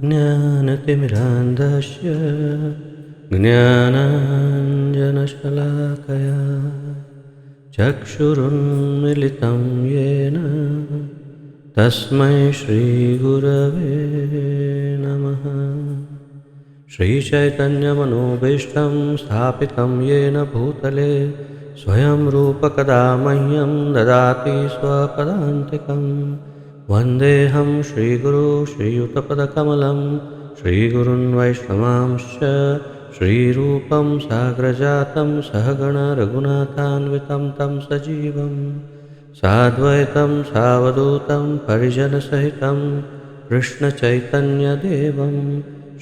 अज्ञानतिमिरान्धस्य ज्ञानाञ्जनशलाकया चक्षुरुन्मिलितं येन तस्मै श्रीगुरवे नमः। श्रीचैतन्यमनोभीष्टं स्थापितं येन भूतले स्वयं रूपकदा मह्यं ददाति स्वपदान्तिकं। वन्देऽहं श्रीगुरो श्रीयुतपदकमलं श्रीगुरुन् वैष्णवांश्च श्रीरूपं साग्रजातं सहगण रघुनाथान्वितं तं सजीवं साद्वैतं सावधूतं परिजनसहितं कृष्णचैतन्यदेवं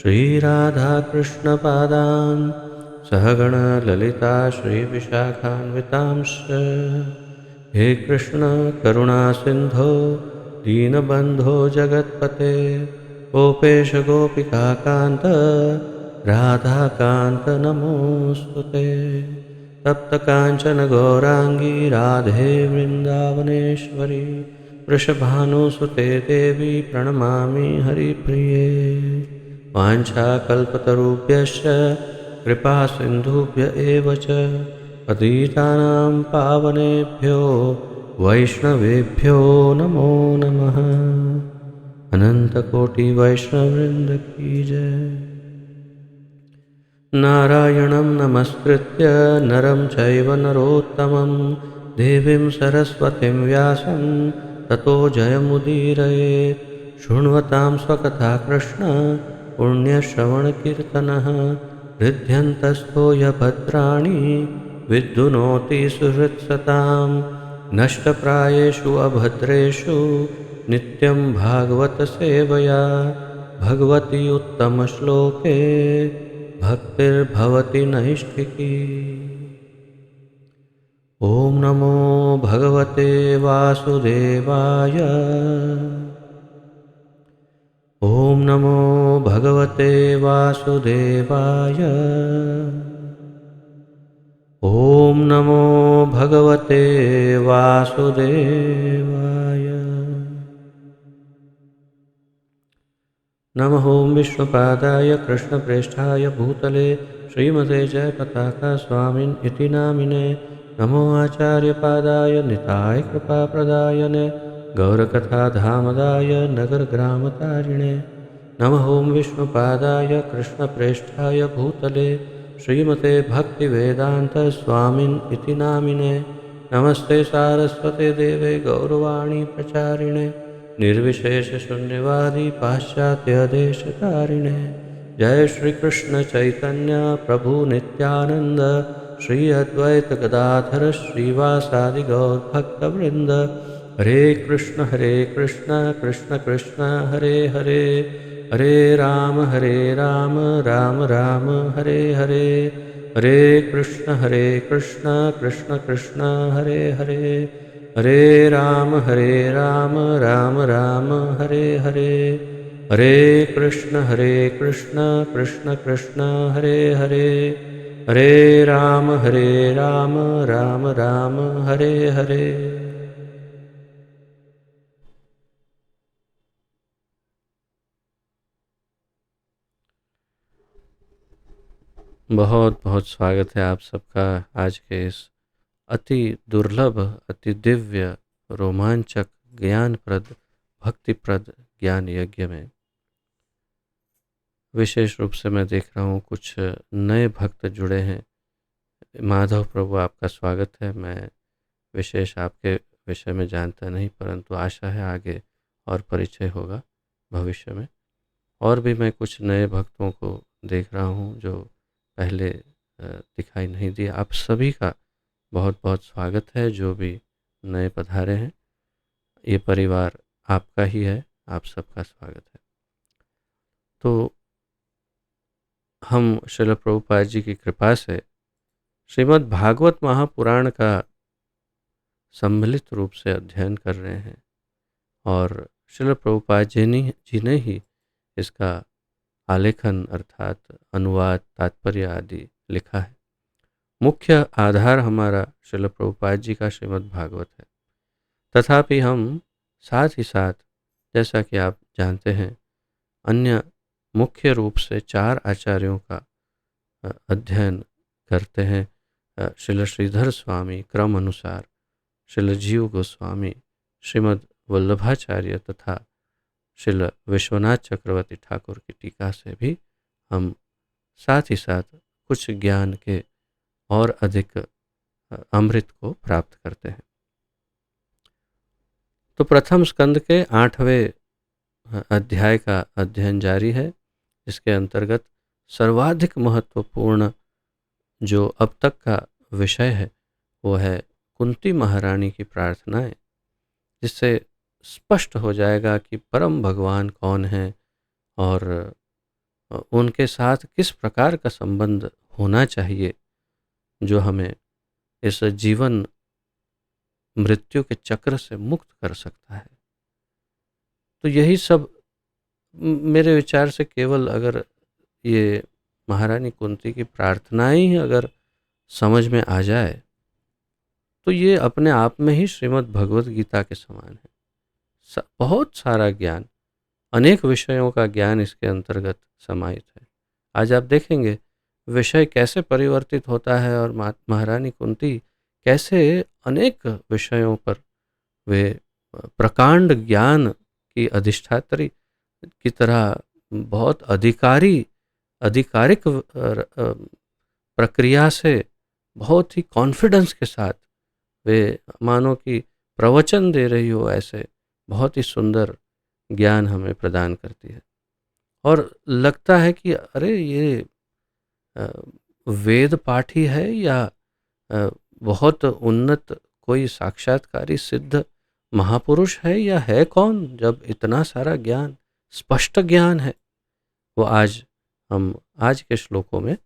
श्रीराधाकृष्णपादान् सहगण ललिता श्रीविशाखान्वितांश्च। हे कृष्ण करुणा सिन्धो दीनबन्धो जगत्पते गोपेश गोपिकान्त राधाकान्त नमोऽस्तुते। तप्तकाञ्चन गौराङ्गी राधे वृन्दावनेश्वरी वृषभानुसुते देवी प्रणमामि हरिप्रिये। वाञ्छाकल्पतरुभ्यश्च कृपासिन्धुभ्य एव च पतितानां पावनेभ्यो वैष्णवेभ्यो नमो नमः। अनन्तकोटिवैष्णववृन्द की जय। नारायणं नमस्कृत्य नरं चैव नरोत्तमं देवीं सरस्वतीं व्यासं ततो जयमुदीरयेत्। शृण्वतां स्वकथा कृष्ण पुण्यश्रवणकीर्तनः हृद्यन्तस्थो यभद्राणि विद्युनोति सुहृत्सतां। नष्टप्रायेषु अभद्रेषु नित्यं भागवतसेवया भगवति उत्तमश्लोके भक्तिर्भवति नैष्ठिकी। ॐ नमो भगवते वासुदेवाय। ॐ नमो भगवते वासुदेवाय। ॐ नमो भगवते वासुदेवाय। नमः ॐ विष्णुपादाय कृष्णप्रेष्ठाय भूतले श्रीमते जयपताका स्वामिन् इति नामिने। नमो आचार्यपादाय निताय कृपाप्रदायने गौरकथाधामदाय नगरग्रामतारिणे। नमः ॐ विष्णुपादाय कृष्णप्रेष्ठाय भूतले श्रीमते भक्तिवेदान्तस्वामिन् इति नामिने। नमस्ते सारस्वते देवे गौरवाणी प्रचारिणे निर्विशेषशून्यवादी पाश्चात्यदेशतारिणे। जय श्री कृष्ण चैतन्य प्रभु नित्यानंद श्री अद्वैत गदाधर श्रीवासादि गौर भक्तवृंद। हरे कृष्ण कृष्ण कृष्ण हरे हरे हरे राम राम राम हरे हरे। हरे कृष्ण कृष्ण कृष्ण हरे हरे हरे राम राम राम हरे हरे। हरे कृष्ण कृष्ण कृष्ण हरे हरे हरे राम राम राम हरे हरे। बहुत बहुत स्वागत है आप सबका आज के इस अति दुर्लभ, अति दिव्य, रोमांचक, ज्ञानप्रद, भक्तिप्रद ज्ञान यज्ञ में। विशेष रूप से मैं देख रहा हूँ कुछ नए भक्त जुड़े हैं। माधव प्रभु, आपका स्वागत है। मैं विशेष आपके विषय में जानता नहीं, परंतु आशा है आगे और परिचय होगा भविष्य में। और भी मैं कुछ नए भक्तों को देख रहा हूँ जो पहले दिखाई नहीं दिए। आप सभी का बहुत बहुत स्वागत है जो भी नए पधारे हैं। ये परिवार आपका ही है, आप सबका स्वागत है। तो हम श्रील प्रभुपाद जी की कृपा से श्रीमद् भागवत महापुराण का सम्मिलित रूप से अध्ययन कर रहे हैं और श्रील प्रभुपाद जी ने ही इसका आलेखन अर्थात अनुवाद, तात्पर्य आदि लिखा है। मुख्य आधार हमारा श्रील प्रभुपाद जी का श्रीमद् भागवत है। तथापि हम साथ ही साथ, जैसा कि आप जानते हैं, अन्य मुख्य रूप से 4 आचार्यों का अध्ययन करते हैं। श्रील श्रीधर स्वामी क्रम अनुसार, श्रील जीव गोस्वामी, श्रीमद् वल्लभाचार्य तथा श्रील विश्वनाथ चक्रवर्ती ठाकुर की टीका से भी हम साथ ही साथ कुछ ज्ञान के और अधिक अमृत को प्राप्त करते हैं। तो प्रथम स्कंद के 8वें अध्याय का अध्ययन जारी है, जिसके अंतर्गत सर्वाधिक महत्वपूर्ण जो अब तक का विषय है वो है कुंती महारानी की प्रार्थनाएं, जिससे स्पष्ट हो जाएगा कि परम भगवान कौन है और उनके साथ किस प्रकार का संबंध होना चाहिए जो हमें इस जीवन मृत्यु के चक्र से मुक्त कर सकता है। तो यही सब मेरे विचार से केवल अगर ये महारानी कुंती की प्रार्थनाएं ही अगर समझ में आ जाए तो ये अपने आप में ही श्रीमद् भगवत गीता के समान है। बहुत सारा ज्ञान, अनेक विषयों का ज्ञान इसके अंतर्गत समाहित है। आज आप देखेंगे विषय कैसे परिवर्तित होता है और महारानी कुंती कैसे अनेक विषयों पर वे प्रकांड ज्ञान की अधिष्ठात्री की तरह बहुत आधिकारिक प्रक्रिया से बहुत ही कॉन्फिडेंस के साथ वे मानो कि प्रवचन दे रही हो, ऐसे बहुत ही सुंदर ज्ञान हमें प्रदान करती है। और लगता है कि अरे ये वेद पाठी है या बहुत उन्नत कोई साक्षात्कारी सिद्ध महापुरुष है या है कौन, जब इतना सारा ज्ञान, स्पष्ट ज्ञान है। वो आज हम आज के श्लोकों में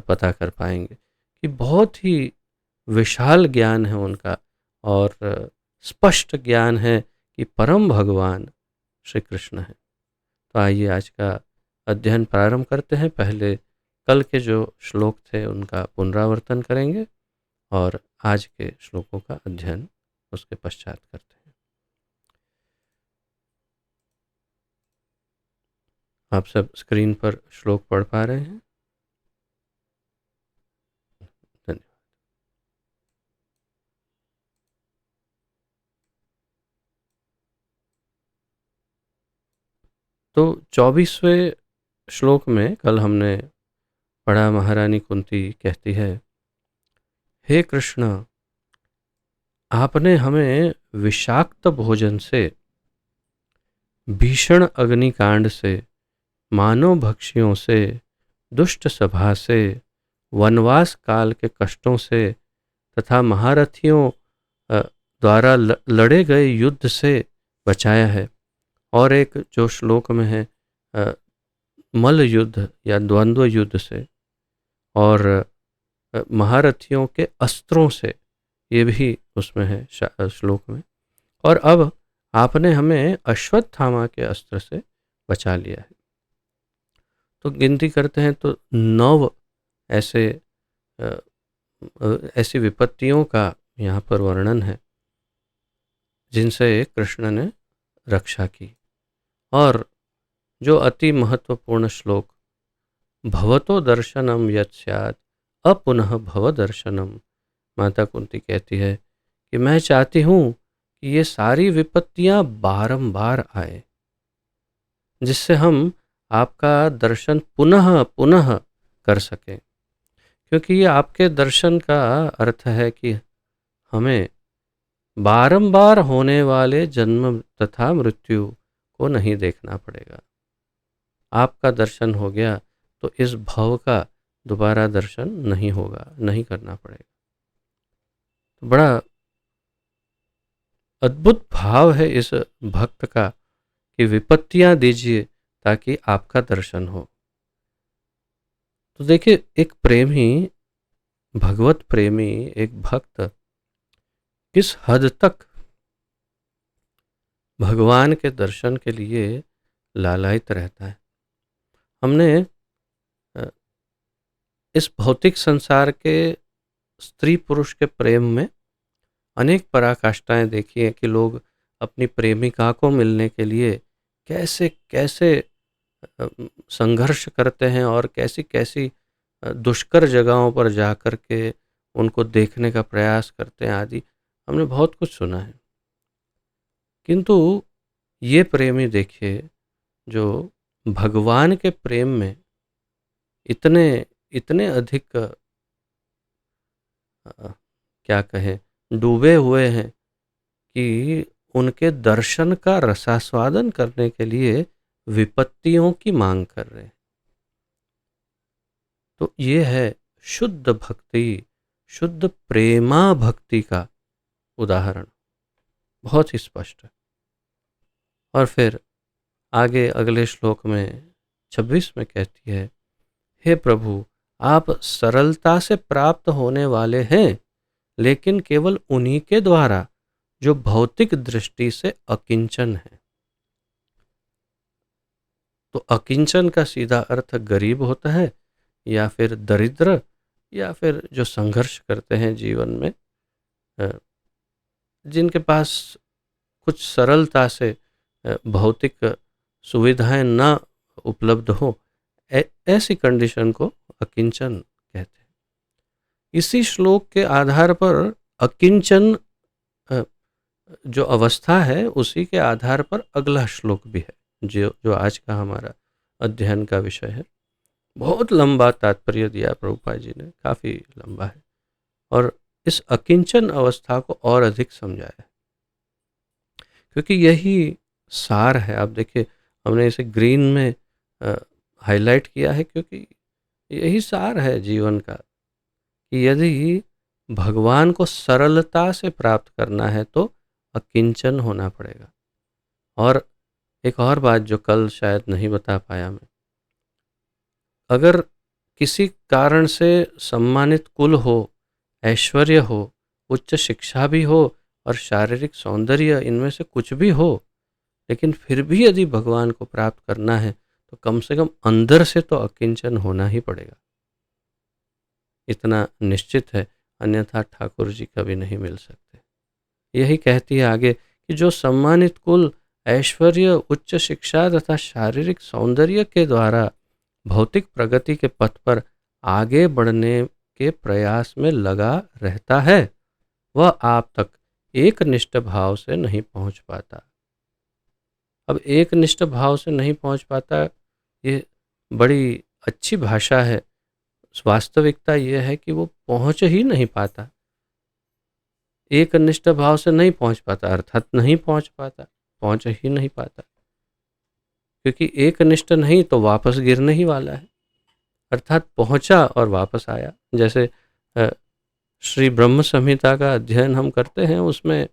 पता कर पाएंगे कि बहुत ही विशाल ज्ञान है उनका और स्पष्ट ज्ञान है कि परम भगवान श्री कृष्ण है। तो आइए आज का अध्ययन प्रारंभ करते हैं। पहले कल के जो श्लोक थे उनका पुनरावर्तन करेंगे और आज के श्लोकों का अध्ययन उसके पश्चात करते हैं। आप सब स्क्रीन पर श्लोक पढ़ पा रहे हैं? धन्यवाद। तो 24वें श्लोक में कल हमने पढ़ा, महारानी कुंती कहती है, हे कृष्ण, आपने हमें विषाक्त भोजन से, भीषण अग्निकांड से, मानव भक्षियों से, दुष्ट सभा से, वनवास काल के कष्टों से तथा महारथियों द्वारा लड़े गए युद्ध से बचाया है। और एक जो श्लोक में है मल्ल युद्ध या द्वंद्व युद्ध से और महारथियों के अस्त्रों से, ये भी उसमें है श्लोक में। और अब आपने हमें अश्वत्थामा के अस्त्र से बचा लिया है। तो गिनती करते हैं तो 9 ऐसी विपत्तियों का यहाँ पर वर्णन है जिनसे कृष्ण ने रक्षा की। और जो अति महत्वपूर्ण श्लोक, भवतो दर्शनम यत् स्यात् अपुनः भव दर्शनम, माता कुंती कहती है कि मैं चाहती हूँ कि ये सारी विपत्तियाँ बारंबार आए, जिससे हम आपका दर्शन पुनः पुनः कर सकें। क्योंकि ये आपके दर्शन का अर्थ है कि हमें बारंबार होने वाले जन्म तथा मृत्यु को नहीं देखना पड़ेगा। आपका दर्शन हो गया तो इस भव का दोबारा दर्शन नहीं होगा, नहीं करना पड़ेगा। तो बड़ा अद्भुत भाव है इस भक्त का कि विपत्तियां दीजिए ताकि आपका दर्शन हो। तो देखिए, एक प्रेमी, भगवत प्रेमी, एक भक्त किस हद तक भगवान के दर्शन के लिए लालायित रहता है। हमने इस भौतिक संसार के स्त्री पुरुष के प्रेम में अनेक पराकाष्ठाएं देखी हैं कि लोग अपनी प्रेमिका को मिलने के लिए कैसे कैसे संघर्ष करते हैं और कैसी-कैसी दुष्कर जगहों पर जाकर के उनको देखने का प्रयास करते हैं आदि, हमने बहुत कुछ सुना है। किंतु ये प्रेमी देखिए, जो भगवान के प्रेम में इतने इतने अधिक क्या कहें, डूबे हुए हैं कि उनके दर्शन का रसास्वादन करने के लिए विपत्तियों की मांग कर रहे हैं। तो ये है शुद्ध भक्ति, शुद्ध प्रेमा भक्ति का उदाहरण, बहुत ही स्पष्ट है। और फिर आगे अगले श्लोक में 26 में कहती है, हे प्रभु, आप सरलता से प्राप्त होने वाले हैं, लेकिन केवल उन्हीं के द्वारा जो भौतिक दृष्टि से अकिंचन है। तो अकिंचन का सीधा अर्थ गरीब होता है, या फिर दरिद्र, या फिर जो संघर्ष करते हैं जीवन में, जिनके पास कुछ सरलता से भौतिक सुविधाएं ना उपलब्ध हो, ऐसी कंडीशन को अकिंचन कहते हैं। इसी श्लोक के आधार पर अकिंचन जो अवस्था है, उसी के आधार पर अगला श्लोक भी है, जो जो आज का हमारा अध्ययन का विषय है। बहुत लंबा तात्पर्य दिया प्रभुपाद जी ने, काफ़ी लंबा है, और इस अकिंचन अवस्था को और अधिक समझाया है, क्योंकि यही सार है। आप देखिए, हमने इसे ग्रीन में हाईलाइट किया है, क्योंकि यही सार है जीवन का, कि यदि भगवान को सरलता से प्राप्त करना है तो अकिंचन होना पड़ेगा। और एक और बात जो कल शायद नहीं बता पाया मैं, अगर किसी कारण से सम्मानित कुल हो, ऐश्वर्य हो, उच्च शिक्षा भी हो और शारीरिक सौंदर्य, इनमें से कुछ भी हो, लेकिन फिर भी यदि भगवान को प्राप्त करना है तो कम से कम अंदर से तो अकिंचन होना ही पड़ेगा। इतना निश्चित है, अन्यथा ठाकुर जी कभी नहीं मिल सकते। यही कहती है आगे कि जो सम्मानित कुल, ऐश्वर्य, उच्च शिक्षा तथा शारीरिक सौंदर्य के द्वारा भौतिक प्रगति के पथ पर आगे बढ़ने के प्रयास में लगा रहता है, वह आप तक एक निष्ठ भाव से नहीं पहुंच पाता। अब एक निष्ठ भाव से नहीं पहुंच पाता, ये बड़ी अच्छी भाषा है। वास्तविकता यह है कि वो पहुंच ही नहीं पाता। एक निष्ठ भाव से नहीं पहुंच पाता, अर्थात नहीं पहुंच पाता, पहुंच ही नहीं पाता, क्योंकि एक निष्ठ नहीं तो वापस गिरने ही वाला है। अर्थात पहुंचा और वापस आया। जैसे श्री ब्रह्म संहिता का अध्ययन हम करते हैं, उसमें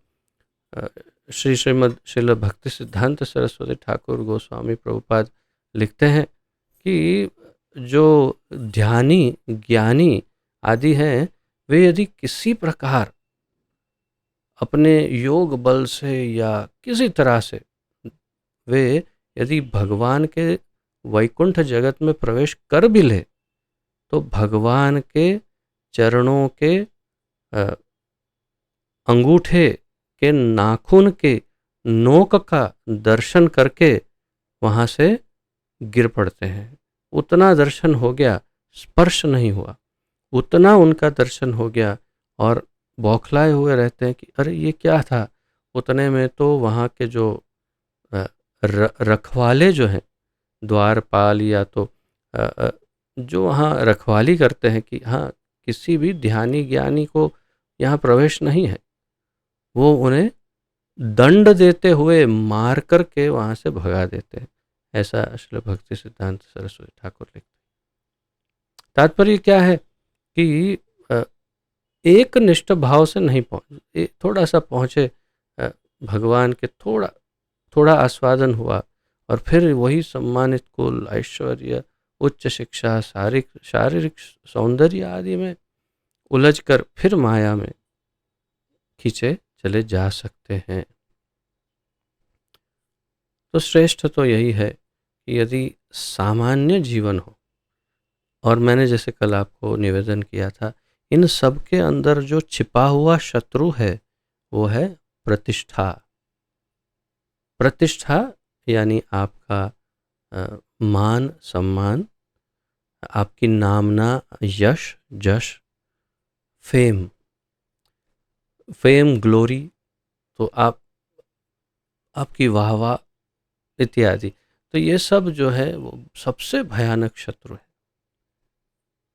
श्रील भक्ति सिद्धांत सरस्वती ठाकुर गोस्वामी प्रभुपाद लिखते हैं कि जो ध्यानी, ज्ञानी आदि हैं, वे यदि किसी प्रकार अपने योग बल से या किसी तरह से वे यदि भगवान के वैकुंठ जगत में प्रवेश कर भी ले, तो भगवान के चरणों के अंगूठे के नाखून के नोक का दर्शन करके वहाँ से गिर पड़ते हैं। उतना दर्शन हो गया, स्पर्श नहीं हुआ, उतना उनका दर्शन हो गया, और बौखलाए हुए रहते हैं कि अरे ये क्या था। उतने में तो वहाँ के जो रखवाले जो हैं, द्वारपाल, या तो जो वहाँ रखवाली करते हैं कि हाँ, किसी भी ध्यानी ज्ञानी को यहाँ प्रवेश नहीं है, वो उन्हें दंड देते हुए मार करके वहाँ से भगा देते हैं। ऐसा श्रील भक्ति सिद्धांत सरस्वती ठाकुर लिखते हैं। तात्पर्य क्या है कि एक निष्ठ भाव से नहीं पहुँचे, थोड़ा सा पहुँचे, भगवान के थोड़ा आस्वादन हुआ, और फिर वही सम्मानित कुल, ऐश्वर्य, उच्च शिक्षा, शारीरिक सौंदर्य आदि में उलझकर फिर माया में खींचे चले जा सकते हैं। तो श्रेष्ठ तो यही है कि यदि सामान्य जीवन हो, और मैंने जैसे कल आपको निवेदन किया था, इन सब के अंदर जो छिपा हुआ शत्रु है वो है प्रतिष्ठा। प्रतिष्ठा यानी आपका मान सम्मान, आपकी नामना, यश, जश, फेम, फेम, ग्लोरी, तो आपकी वाह-वाह इत्यादि। तो ये सब जो है वो सबसे भयानक शत्रु है,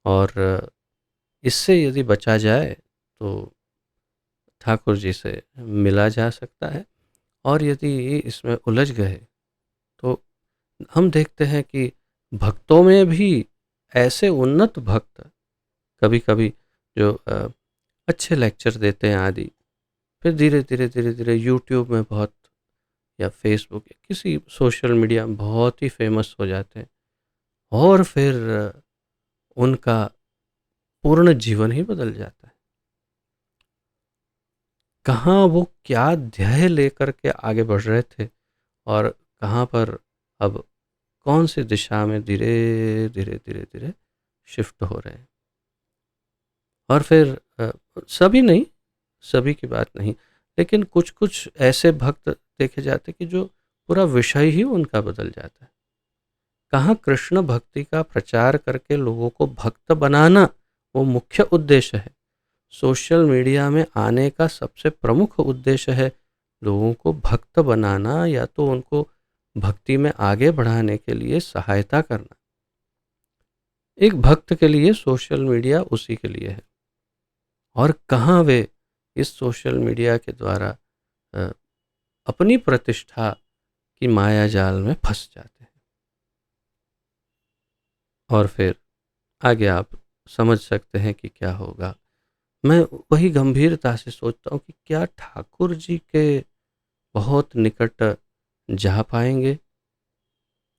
और इससे यदि बचा जाए तो ठाकुर जी से मिला जा सकता है। और यदि इसमें उलझ गए तो हम देखते हैं कि भक्तों में भी ऐसे उन्नत भक्त कभी-कभी जो अच्छे लेक्चर देते हैं आदि, फिर धीरे-धीरे यूट्यूब में बहुत, या फेसबुक या किसी सोशल मीडिया में बहुत ही फेमस हो जाते हैं, और फिर उनका पूर्ण जीवन ही बदल जाता है। कहाँ वो क्या ध्येय लेकर के आगे बढ़ रहे थे, और कहाँ पर अब कौन सी दिशा में धीरे धीरे शिफ्ट हो रहे हैं। और फिर सभी नहीं, सभी की बात नहीं, लेकिन कुछ कुछ ऐसे भक्त देखे जाते कि जो पूरा विषय ही उनका बदल जाता है। कहाँ कृष्ण भक्ति का प्रचार करके लोगों को भक्त बनाना वो मुख्य उद्देश्य है। सोशल मीडिया में आने का सबसे प्रमुख उद्देश्य है लोगों को भक्त बनाना, या तो उनको भक्ति में आगे बढ़ाने के लिए सहायता करना। एक भक्त के लिए सोशल मीडिया उसी के लिए है, और कहाँ वे इस सोशल मीडिया के द्वारा अ, अपनी प्रतिष्ठा की माया जाल में फंस जाते हैं। और फिर आगे आप समझ सकते हैं कि क्या होगा। मैं वही गंभीरता से सोचता हूँ कि क्या ठाकुर जी के बहुत निकट जा पाएंगे,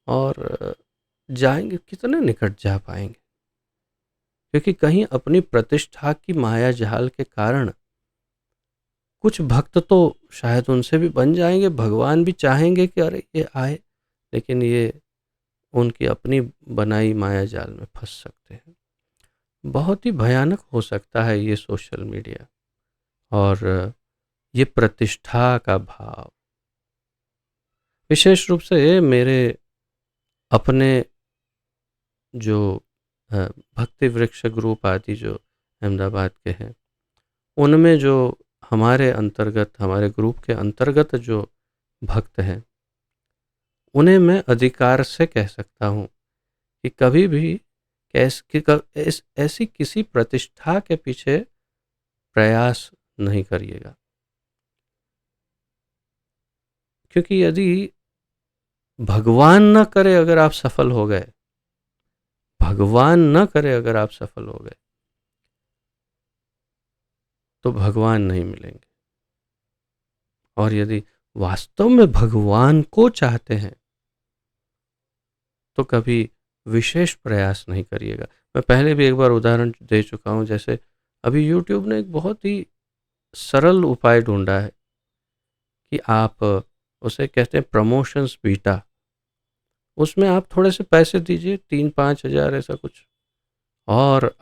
और जाएंगे कितने निकट जा पाएंगे, क्योंकि कहीं अपनी प्रतिष्ठा की माया जाल के कारण कुछ भक्त तो शायद उनसे भी बन जाएंगे। भगवान भी चाहेंगे कि अरे ये आए, लेकिन ये उनकी अपनी बनाई माया जाल में फंस सकते हैं। बहुत ही भयानक हो सकता है ये सोशल मीडिया, और ये प्रतिष्ठा का भाव। विशेष रूप से मेरे अपने जो भक्ति वृक्ष ग्रुप आदि जो अहमदाबाद के हैं, उनमें जो हमारे अंतर्गत, हमारे ग्रुप के अंतर्गत जो भक्त हैं, उन्हें मैं अधिकार से कह सकता हूँ कि कभी भी ऐसी किसी प्रतिष्ठा के पीछे प्रयास नहीं करिएगा। क्योंकि यदि भगवान न करे अगर आप सफल हो गए, भगवान न करे अगर आप सफल हो गए, तो भगवान नहीं मिलेंगे। और यदि वास्तव में भगवान को चाहते हैं तो कभी विशेष प्रयास नहीं करिएगा। मैं पहले भी एक बार उदाहरण दे चुका हूँ, जैसे अभी यूट्यूब ने एक बहुत ही सरल उपाय ढूंढा है कि आप उसे कहते हैं प्रमोशंस बीटा। उसमें आप थोड़े से पैसे दीजिए, 3-5 हज़ार ऐसा कुछ, और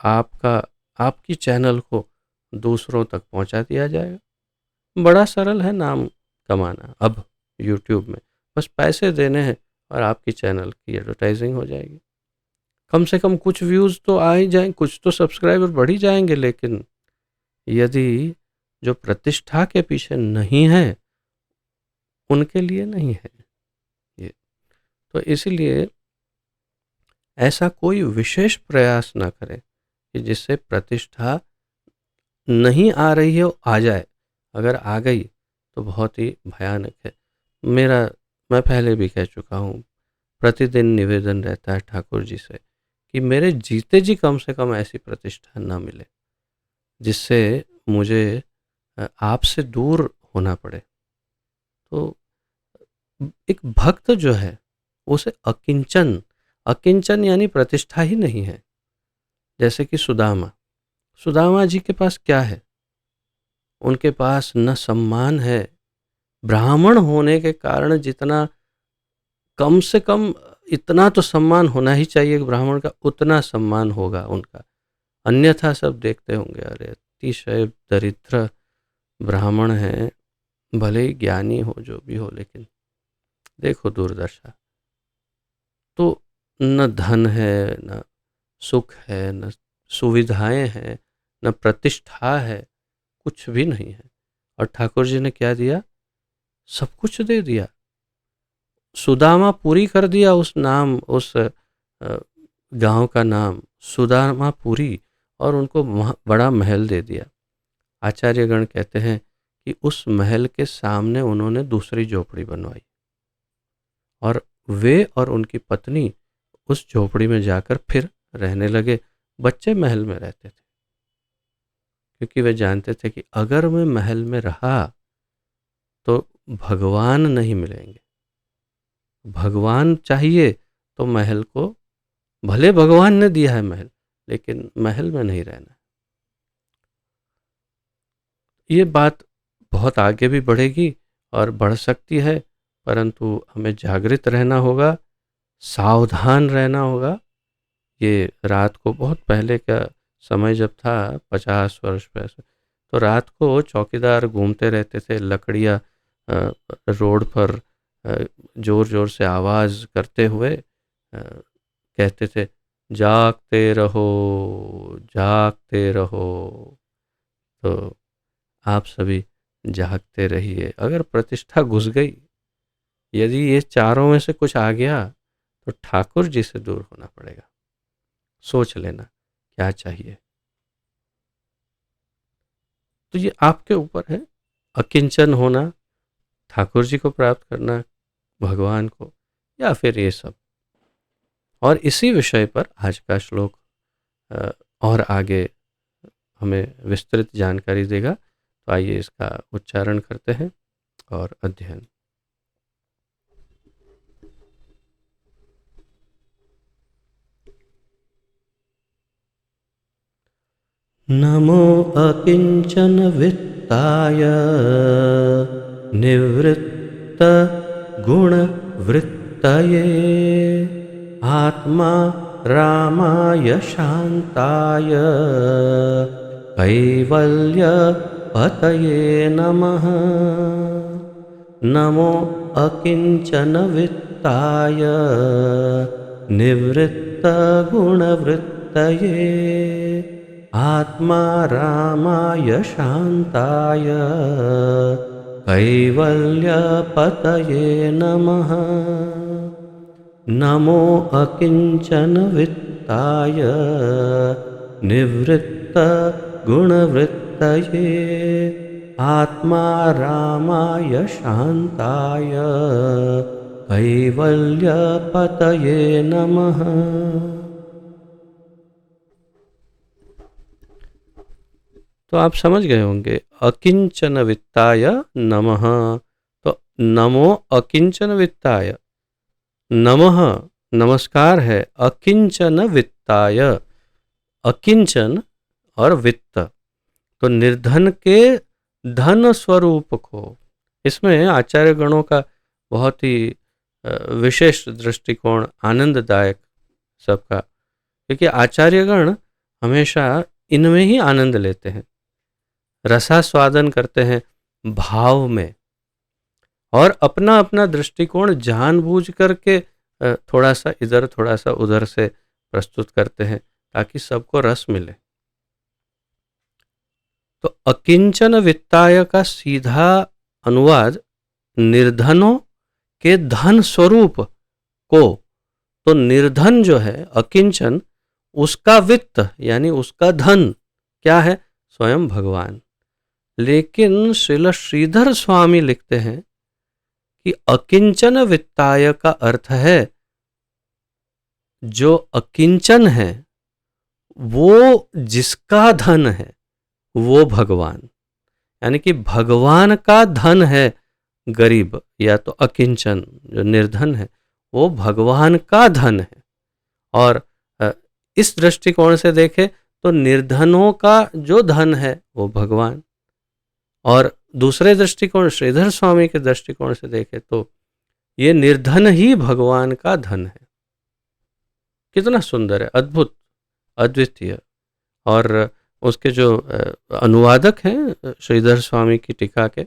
आपकी चैनल को दूसरों तक पहुंचा दिया जाएगा। बड़ा सरल है नाम कमाना अब यूट्यूब में। बस पैसे देने हैं और आपकी चैनल की एडवर्टाइजिंग हो जाएगी। कम से कम कुछ व्यूज़ तो आ ही जाएँ, कुछ तो सब्सक्राइबर बढ़ ही जाएंगे। लेकिन यदि जो प्रतिष्ठा के पीछे नहीं है, उनके लिए नहीं है ये। तो इसीलिए ऐसा कोई विशेष प्रयास ना करें कि जिससे प्रतिष्ठा नहीं आ रही है वो आ जाए। अगर आ गई तो बहुत ही भयानक है। मेरा मैं पहले भी कह चुका हूँ, प्रतिदिन निवेदन रहता है ठाकुर जी से कि मेरे जीते जी कम से कम ऐसी प्रतिष्ठा ना मिले जिससे मुझे आपसे दूर होना पड़े। तो एक भक्त जो है उसे अकिंचन, अकिंचन यानी प्रतिष्ठा ही नहीं है। जैसे कि सुदामा, सुदामा जी के पास क्या है? उनके पास न सम्मान है। ब्राह्मण होने के कारण जितना, कम से कम इतना तो सम्मान होना ही चाहिए कि ब्राह्मण का उतना सम्मान होगा उनका। अन्यथा सब देखते होंगे अरे अतिशय दरिद्र ब्राह्मण हैं, भले ही ज्ञानी हो जो भी हो, लेकिन देखो दुर्दशा। तो न धन है, न सुख है, न सुविधाएं हैं, न प्रतिष्ठा है, कुछ भी नहीं है। और ठाकुर जी ने क्या दिया? सब कुछ दे दिया। सुदामा पूरी कर दिया, उस नाम, उस गांव का नाम सुदामा पूरी, और उनको बड़ा महल दे दिया। आचार्यगण कहते हैं कि उस महल के सामने उन्होंने दूसरी झोपड़ी बनवाई, और वे और उनकी पत्नी उस झोपड़ी में जाकर फिर रहने लगे। बच्चे महल में रहते थे, क्योंकि वे जानते थे कि अगर मैं महल में रहा तो भगवान नहीं मिलेंगे। भगवान चाहिए तो महल को, भले भगवान ने दिया है महल, लेकिन महल में नहीं रहना। ये बात बहुत आगे भी बढ़ेगी और बढ़ सकती है, परंतु हमें जागृत रहना होगा, सावधान रहना होगा। ये रात को, बहुत पहले का समय जब था, 50 वर्ष पहले, तो रात को चौकीदार घूमते रहते थे, लकड़ियाँ रोड पर जोर जोर से आवाज़ करते हुए कहते थे, जागते रहो, जागते रहो। तो आप सभी जागते रहिए। अगर प्रतिष्ठा घुस गई, यदि ये चारों में से कुछ आ गया, तो ठाकुर जी से दूर होना पड़ेगा। सोच लेना क्या चाहिए। तो ये आपके ऊपर है, अकिंचन होना, ठाकुर जी को प्राप्त करना, भगवान को, या फिर ये सब। और इसी विषय पर आज का श्लोक और आगे हमें विस्तृत जानकारी देगा। तो आइए इसका उच्चारण करते हैं और अध्ययन। नमो अकिंचन वित्ताय निवृत्त गुण वृत्तये आत्मा रामाय शांताय कैवल्य पतये नमः। नमो अकिंचन वित्ताय निवृत्त गुण वृत्तये आत्मा रामाय शांताय कैवल्य पतये नमः। नमो अकिंचन वित्ताय निवृत्त गुणवृत्तये आत्मा रामाय शांताय कैवल्य पतये नमः। तो आप समझ गए होंगे, अकिंचन वित्ताय नमः। तो नमो अकिंचन वित्ताय, नमः नमस्कार है, अकिंचन वित्ताय, अकिंचन और वित्त, तो निर्धन के धन स्वरूप को। इसमें आचार्य गणों का बहुत ही विशेष दृष्टिकोण, आनंददायक सबका, क्योंकि आचार्यगण हमेशा इनमें ही आनंद लेते हैं, रसास्वादन करते हैं भाव में, और अपना अपना दृष्टिकोण जानबूझ करके थोड़ा सा इधर थोड़ा सा उधर से प्रस्तुत करते हैं, ताकि सबको रस मिले। तो अकिंचन वित्ताय का सीधा अनुवाद निर्धनों के धन स्वरूप को। तो निर्धन जो है अकिंचन, उसका वित्त यानी उसका धन क्या है? स्वयं भगवान। लेकिन श्रील श्रीधर स्वामी लिखते हैं कि अकिंचन वित्ताय का अर्थ है जो अकिंचन है वो जिसका धन है वो भगवान, यानी कि भगवान का धन है गरीब, या तो अकिंचन जो निर्धन है वो भगवान का धन है। और इस दृष्टिकोण से देखें तो निर्धनों का जो धन है वो भगवान, और दूसरे दृष्टिकोण श्रीधर स्वामी के दृष्टिकोण से देखें तो ये निर्धन ही भगवान का धन है। कितना सुंदर है, अद्भुत, अद्वितीय। और उसके जो अनुवादक हैं श्रीधर स्वामी की टीका के,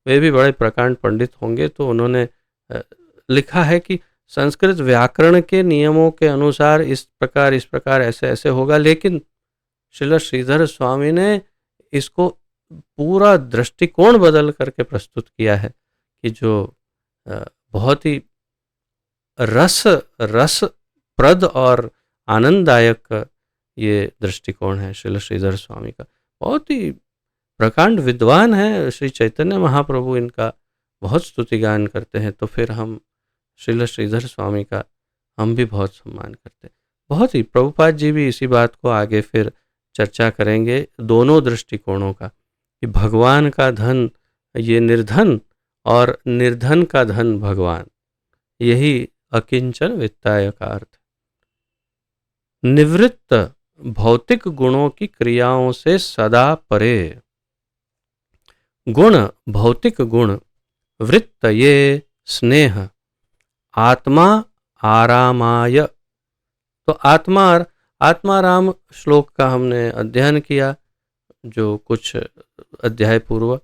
वे भी बड़े प्रकांड पंडित होंगे, तो उन्होंने लिखा है कि संस्कृत व्याकरण के नियमों के अनुसार इस प्रकार ऐसे ऐसे होगा, लेकिन श्रील श्रीधर स्वामी ने इसको पूरा दृष्टिकोण बदल करके प्रस्तुत किया है कि जो बहुत ही रस रसप्रद और आनंददायक ये दृष्टिकोण है श्रील श्रीधर स्वामी का। बहुत ही प्रकांड विद्वान है श्री चैतन्य महाप्रभु, इनका बहुत स्तुतिगान करते हैं, तो फिर हम श्रील श्रीधर स्वामी का हम भी बहुत सम्मान करते हैं। बहुत ही प्रभुपाद जी भी इसी बात को आगे फिर चर्चा करेंगे, दोनों दृष्टिकोणों का, कि भगवान का धन ये निर्धन और निर्धन का धन भगवान, यही अकिंचन वित्ताय का अर्थ। निवृत्त भौतिक गुणों की क्रियाओं से सदा परे, गुण भौतिक गुण, वृत्त ये स्नेह, आत्मा आरामाय। तो आत्माराम श्लोक का हमने अध्ययन किया जो कुछ अध्याय पूर्व,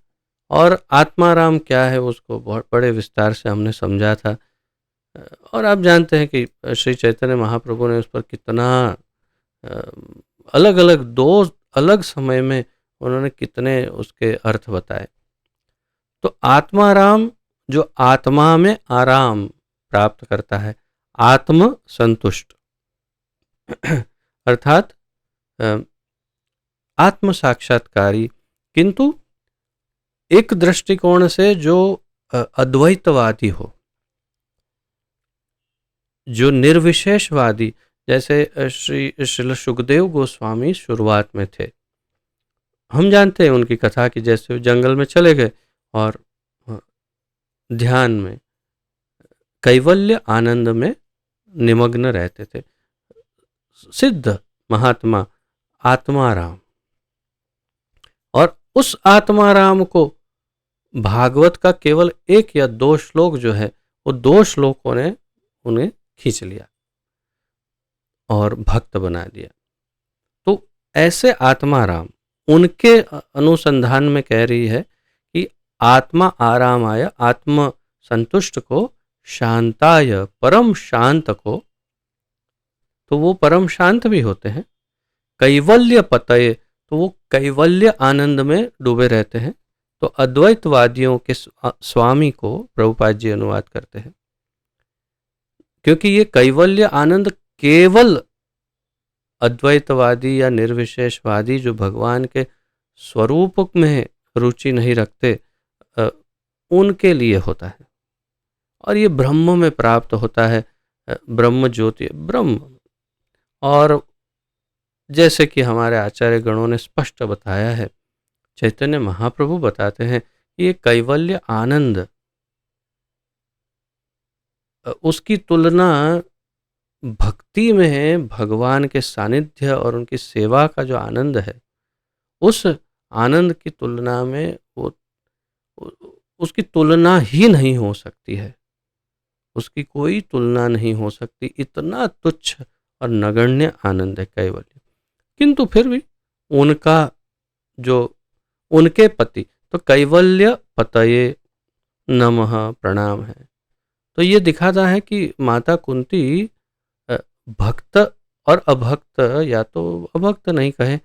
और आत्माराम क्या है उसको बहुत बड़े विस्तार से हमने समझा था। और आप जानते हैं कि श्री चैतन्य महाप्रभु ने उस पर कितना अलग अलग, दो अलग समय में उन्होंने कितने उसके अर्थ बताए। तो आत्माराम जो आत्मा में आराम प्राप्त करता है, आत्म संतुष्ट अर्थात आत्म साक्षात्कारी, किंतु एक दृष्टिकोण से जो अद्वैतवादी हो, जो निर्विशेषवादी, जैसे श्री सुखदेव गोस्वामी शुरुआत में थे। हम जानते हैं उनकी कथा कि जैसे जंगल में चले गए और ध्यान में कैवल्य आनंद में निमग्न रहते थे। सिद्ध महात्मा आत्माराम, और उस आत्माराम को भागवत का केवल 1 या 2 श्लोक जो है, वो 2 श्लोकों ने उन्हें खींच लिया और भक्त बना दिया। तो ऐसे आत्माराम, उनके अनुसंधान में कह रही है कि आत्मा आरामाय, आत्म संतुष्ट को, शांताय, परम शांत को, तो वो परम शांत भी होते हैं। कैवल्य पतये, तो वो कैवल्य आनंद में डूबे रहते हैं। तो अद्वैतवादियों के स्वामी को प्रभुपाद जी अनुवाद करते हैं, क्योंकि ये कैवल्य आनंद केवल अद्वैतवादी या निर्विशेषवादी जो भगवान के स्वरूप में रुचि नहीं रखते, उनके लिए होता है, और ये ब्रह्म में प्राप्त होता है, ब्रह्म ज्योति ब्रह्म। और जैसे कि हमारे आचार्य गणों ने स्पष्ट बताया है, चैतन्य महाप्रभु बताते हैं कि ये कैवल्य आनंद, उसकी तुलना भक्ति में है, भगवान के सानिध्य और उनकी सेवा का जो आनंद है, उस आनंद की तुलना में वो उसकी तुलना ही नहीं हो सकती है, उसकी कोई तुलना नहीं हो सकती। इतना तुच्छ और नगण्य आनंद है कैवल्य। किंतु फिर भी उनका जो उनके पति, तो कैवल्य पतये नमः प्रणाम है। तो ये दिखाता है कि माता कुंती भक्त और अभक्त, या तो अभक्त नहीं कहें,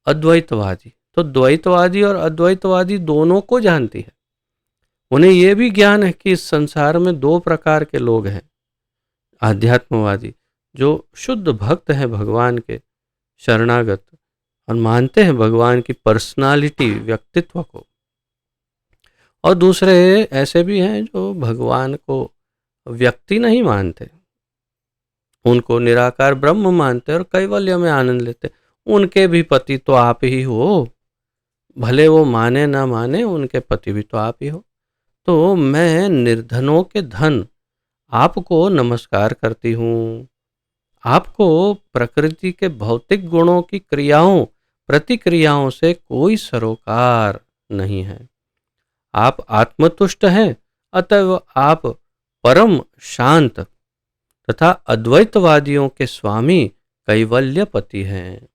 अद्वैतवादी, तो द्वैतवादी और अद्वैतवादी दोनों को जानती है। उन्हें यह भी ज्ञान है कि इस संसार में 2 प्रकार के लोग हैं। आध्यात्मवादी जो शुद्ध भक्त हैं भगवान के, शरणागत, और मानते हैं भगवान की पर्सनालिटी, व्यक्तित्व को, और दूसरे ऐसे भी हैं जो भगवान को व्यक्ति नहीं मानते, उनको निराकार ब्रह्म मानते और कैवल्य में आनंद लेते। उनके भी पति तो आप ही हो, भले वो माने ना माने, उनके पति भी तो आप ही हो। तो मैं निर्धनों के धन आपको नमस्कार करती हूँ। आपको प्रकृति के भौतिक गुणों की क्रियाओं प्रतिक्रियाओं से कोई सरोकार नहीं है। आप आत्मतुष्ट हैं, अतः आप परम शांत तथा अद्वैतवादियों के स्वामी कैवल्यपति हैं।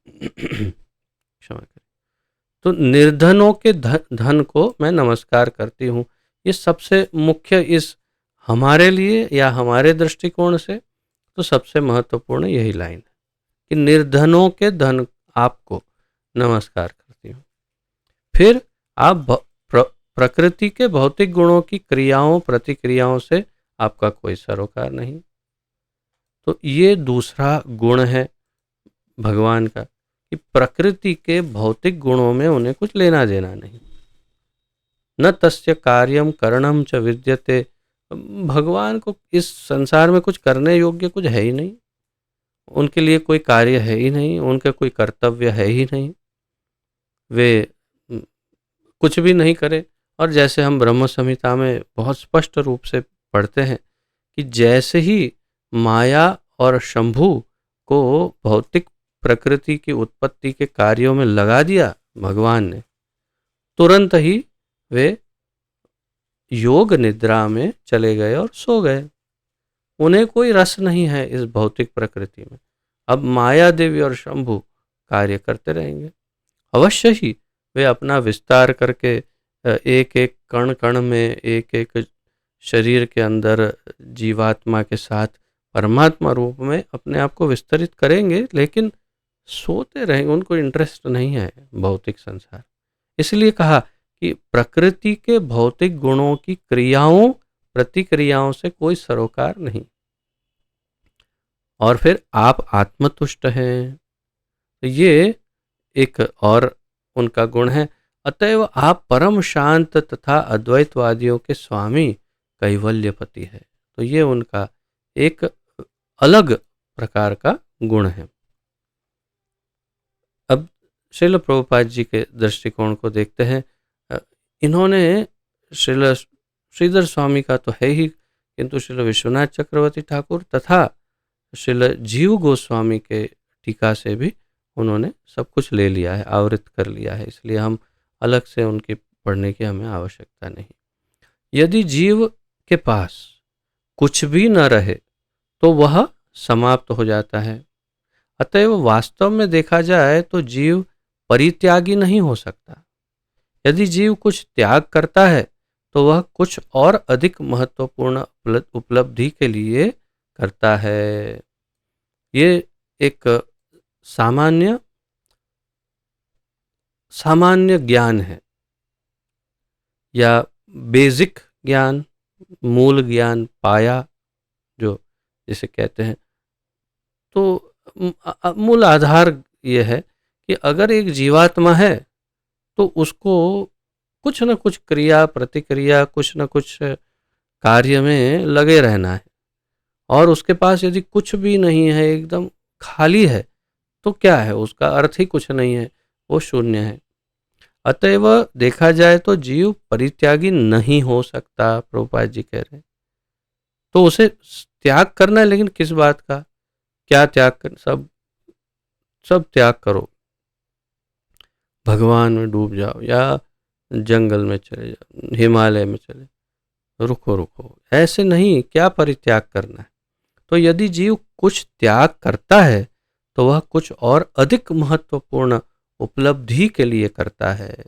क्षमा करें। तो निर्धनों के धन को मैं नमस्कार करती हूँ। ये सबसे मुख्य, इस हमारे लिए या हमारे दृष्टिकोण से तो सबसे महत्वपूर्ण यही लाइन है कि निर्धनों के धन आपको नमस्कार करती हूँ। फिर आप प्रकृति के भौतिक गुणों की क्रियाओं प्रतिक्रियाओं से आपका कोई सरोकार नहीं। तो ये दूसरा गुण है भगवान का कि प्रकृति के भौतिक गुणों में उन्हें कुछ लेना देना नहीं। न तस्य कार्यम करणम च विद्यते, भगवान को इस संसार में कुछ करने योग्य कुछ है ही नहीं, उनके लिए कोई कार्य है ही नहीं, उनके कोई कर्तव्य है ही नहीं, वे कुछ भी नहीं करे। और जैसे हम ब्रह्म संहिता में बहुत स्पष्ट रूप से पढ़ते हैं कि जैसे ही माया और शंभु को भौतिक प्रकृति की उत्पत्ति के कार्यों में लगा दिया भगवान ने, तुरंत ही वे योग निद्रा में चले गए और सो गए। उन्हें कोई रस नहीं है इस भौतिक प्रकृति में। अब माया देवी और शंभु कार्य करते रहेंगे, अवश्य ही वे अपना विस्तार करके एक एक कण कण में, एक एक शरीर के अंदर जीवात्मा के साथ परमात्मा रूप में अपने आप को विस्तरित करेंगे, लेकिन सोते रहेंगे। उनको इंटरेस्ट नहीं है भौतिक संसार। इसलिए कहा कि प्रकृति के भौतिक गुणों की क्रियाओं प्रतिक्रियाओं से कोई सरोकार नहीं। और फिर आप आत्मतुष्ट हैं, तो ये एक और उनका गुण है। अतएव आप परम शांत तथा अद्वैतवादियों के स्वामी कैवल्यपति है। तो ये उनका एक अलग प्रकार का गुण है। अब श्रील प्रभुपाद जी के दृष्टिकोण को देखते हैं। इन्होंने श्रील श्रीधर स्वामी का तो है ही, किंतु श्रील विश्वनाथ चक्रवर्ती ठाकुर तथा श्रील जीव गोस्वामी के टीका से भी उन्होंने सब कुछ ले लिया है, आवृत कर लिया है। इसलिए हम अलग से उनकी पढ़ने की हमें आवश्यकता नहीं। यदि जीव के पास कुछ भी न रहे तो वह समाप्त हो जाता है। अतएव वास्तव में देखा जाए तो जीव परित्यागी नहीं हो सकता। यदि जीव कुछ त्याग करता है तो वह कुछ और अधिक महत्वपूर्ण उपलब्धि के लिए करता है। ये एक सामान्य ज्ञान है या बेसिक ज्ञान, मूल ज्ञान, पाया जो जिसे कहते हैं। तो मूल आधार ये है कि अगर एक जीवात्मा है तो उसको कुछ न कुछ क्रिया प्रतिक्रिया, कुछ न कुछ कार्य में लगे रहना है। और उसके पास यदि कुछ भी नहीं है, एकदम खाली है, तो क्या है, उसका अर्थ ही कुछ नहीं है, वो शून्य है। अतएव देखा जाए तो जीव परित्यागी नहीं हो सकता, प्रभुपाद जी कह रहे हैं। तो उसे त्याग करना है, लेकिन किस बात का, क्या त्याग कर, सब त्याग करो, भगवान में डूब जाओ या जंगल में चले जाओ, हिमालय में चले, रुको, ऐसे नहीं, क्या परित्याग करना है। तो यदि जीव कुछ त्याग करता है तो वह कुछ और अधिक महत्वपूर्ण उपलब्धि के लिए करता है।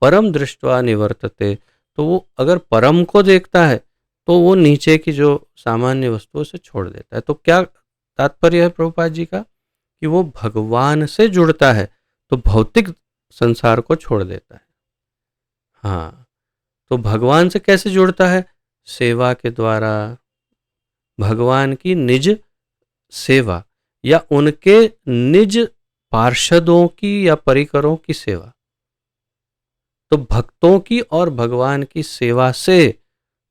परम दृष्ट्वा निवर्तते, तो वो अगर परम को देखता है तो वो नीचे की जो सामान्य वस्तुओं से छोड़ देता है। तो क्या तात्पर्य है प्रभुपाद जी का कि वो भगवान से जुड़ता है तो भौतिक संसार को छोड़ देता है। हाँ, तो भगवान से कैसे जुड़ता है? सेवा के द्वारा, भगवान की निज सेवा या उनके निज पार्षदों की या परिकरों की सेवा। तो भक्तों की और भगवान की सेवा से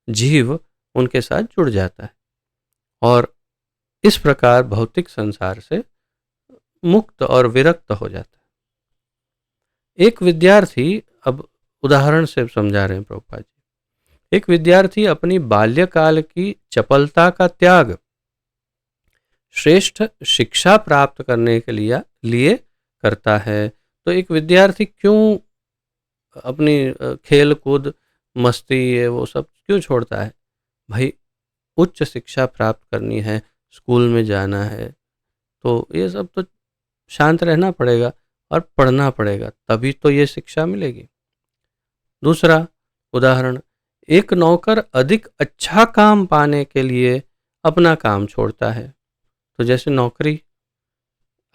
जीव उनके साथ जुड़ जाता है और इस प्रकार भौतिक संसार से मुक्त और विरक्त हो जाता है। एक विद्यार्थी, अब उदाहरण से समझा रहे हैं प्रभुपाद जी, एक विद्यार्थी अपनी बाल्यकाल की चपलता का त्याग श्रेष्ठ शिक्षा प्राप्त करने के लिए करता है। तो एक विद्यार्थी क्यों अपनी खेल कूद मस्ती ये वो सब क्यों छोड़ता है? भाई, उच्च शिक्षा प्राप्त करनी है, स्कूल में जाना है, तो ये सब तो शांत रहना पड़ेगा और पढ़ना पड़ेगा, तभी तो ये शिक्षा मिलेगी। दूसरा उदाहरण, एक नौकर अधिक अच्छा काम पाने के लिए अपना काम छोड़ता है। तो जैसे नौकरी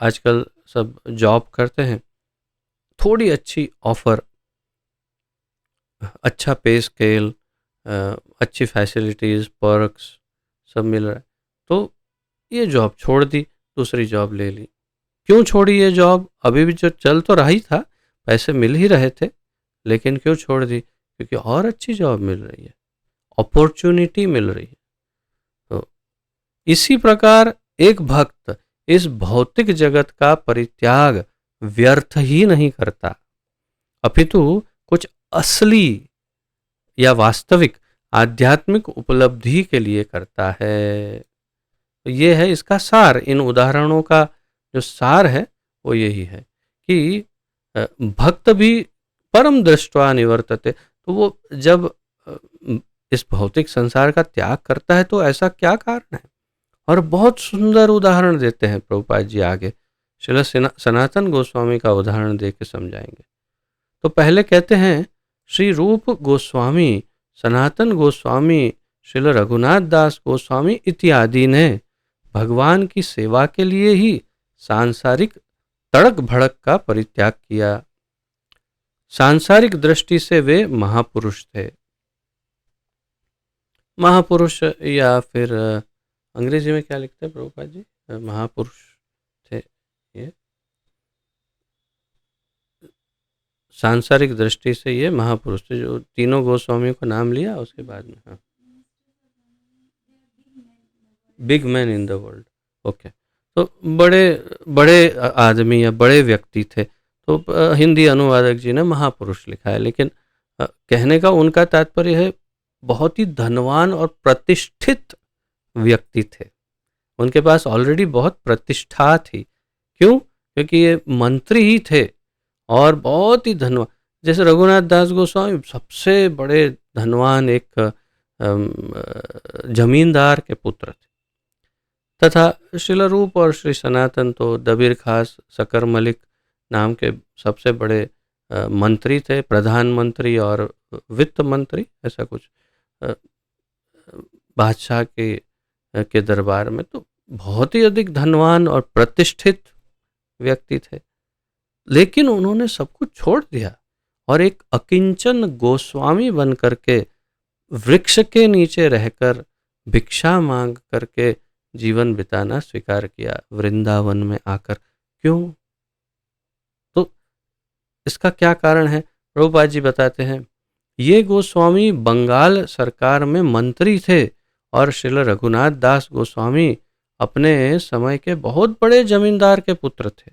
आजकल सब जॉब करते हैं, थोड़ी अच्छी ऑफर, अच्छा पे स्केल, अच्छी फैसिलिटीज़, पर्क्स सब मिल रहा है, तो ये जॉब छोड़ दी, दूसरी जॉब ले ली। क्यों छोड़ी ये जॉब? अभी भी जो चल तो रहा ही था, पैसे मिल ही रहे थे, लेकिन क्यों छोड़ दी? क्योंकि और अच्छी जॉब मिल रही है, अपॉर्चुनिटी मिल रही है। तो इसी प्रकार एक भक्त इस भौतिक जगत का परित्याग व्यर्थ ही नहीं करता, अपितु कुछ असली या वास्तविक आध्यात्मिक उपलब्धि के लिए करता है। तो ये है इसका सार। इन उदाहरणों का जो सार है वो यही है कि भक्त भी परम दृष्ट्वा निवर्तते। तो वो जब इस भौतिक संसार का त्याग करता है तो ऐसा क्या कारण है? और बहुत सुंदर उदाहरण देते हैं प्रभुपाद जी आगे। श्रील सनातन गोस्वामी का उदाहरण दे के समझाएंगे। तो पहले कहते हैं श्री रूप गोस्वामी, सनातन गोस्वामी, श्रील रघुनाथ दास गोस्वामी इत्यादि ने भगवान की सेवा के लिए ही सांसारिक तड़क भड़क का परित्याग किया। सांसारिक दृष्टि से वे महापुरुष थे। महापुरुष या फिर अंग्रेजी में क्या लिखते हैं प्रभुपाद जी? महापुरुष थे ये, सांसारिक दृष्टि से ये महापुरुष थे। जो तीनों गोस्वामियों का नाम लिया उसके बाद में, हाँ, big man in the world. Okay, तो बड़े बड़े आदमी या बड़े व्यक्ति थे। तो हिंदी अनुवादक जी ने महापुरुष लिखा है, लेकिन कहने का उनका तात्पर्य है बहुत ही धनवान और प्रतिष्ठित व्यक्ति थे। उनके पास ऑलरेडी बहुत प्रतिष्ठा थी। क्यों? क्योंकि ये मंत्री ही थे और बहुत ही धनवान। जैसे रघुनाथ दास गोस्वामी सबसे बड़े धनवान एक जमींदार के पुत्र थे, तथा श्रील रूप और श्री सनातन तो दबीर खास सकर मलिक नाम के सबसे बड़े मंत्री थे, प्रधानमंत्री और वित्त मंत्री, ऐसा कुछ बादशाह के दरबार में। तो बहुत ही अधिक धनवान और प्रतिष्ठित व्यक्ति थे, लेकिन उन्होंने सब कुछ छोड़ दिया और एक अकिंचन गोस्वामी बन करके वृक्ष के नीचे रहकर भिक्षा मांग करके जीवन बिताना स्वीकार किया वृंदावन में आकर। क्यों? तो इसका क्या कारण है? प्रभुपाद जी बताते हैं, ये गोस्वामी बंगाल सरकार में मंत्री थे और श्रील रघुनाथ दास गोस्वामी अपने समय के बहुत बड़े जमींदार के पुत्र थे,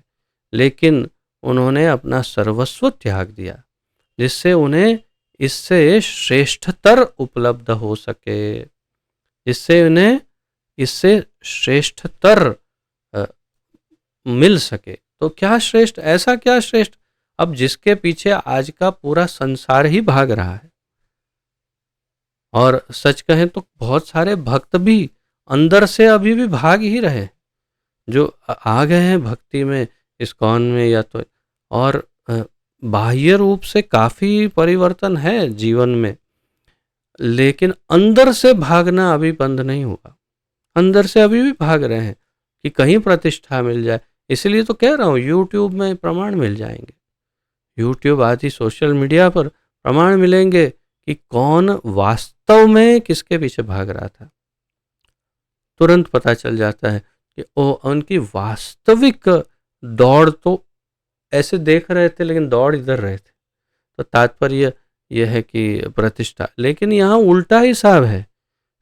लेकिन उन्होंने अपना सर्वस्व त्याग दिया जिससे उन्हें इससे श्रेष्ठतर उपलब्ध हो सके, जिससे उन्हें इससे श्रेष्ठतर मिल सके। तो क्या श्रेष्ठ? ऐसा क्या श्रेष्ठ? अब जिसके पीछे आज का पूरा संसार ही भाग रहा है, और सच कहें तो बहुत सारे भक्त भी अंदर से अभी भी भाग ही रहे, जो आ गए हैं भक्ति में, इस्कॉन में या तो, और बाह्य रूप से काफी परिवर्तन है जीवन में, लेकिन अंदर से भागना अभी बंद नहीं हुआ। अंदर से अभी भी भाग रहे हैं कि कहीं प्रतिष्ठा मिल जाए। इसलिए तो कह रहा हूँ यूट्यूब में प्रमाण मिल जाएंगे, यूट्यूब आदि सोशल मीडिया पर प्रमाण मिलेंगे कि कौन वास्तव में किसके पीछे भाग रहा था। तुरंत पता चल जाता है कि उनकी वास्तविक दौड़ तो ऐसे देख रहे थे लेकिन दौड़ इधर रहे थे। तो तात्पर्य यह है कि प्रतिष्ठा, लेकिन यहाँ उल्टा हिसाब है।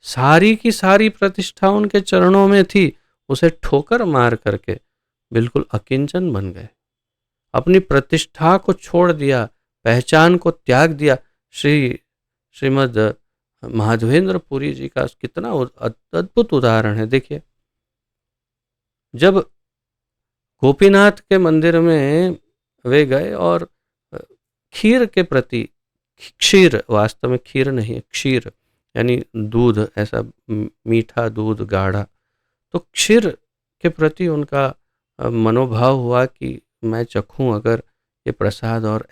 सारी की सारी प्रतिष्ठा उनके चरणों में थी, उसे ठोकर मार करके बिल्कुल अकिंचन बन गए, अपनी प्रतिष्ठा को छोड़ दिया, पहचान को त्याग दिया। श्रीमद माधवेंद्र पुरी जी का कितना अद्भुत उदाहरण है। देखिए, जब गोपीनाथ के मंदिर में वे गए और खीर के प्रति, क्षीर वास्तव में खीर नहीं है, क्षीर यानी दूध, ऐसा मीठा दूध गाढ़ा, तो क्षीर के प्रति उनका मनोभाव हुआ कि मैं चखूं अगर ये प्रसाद, और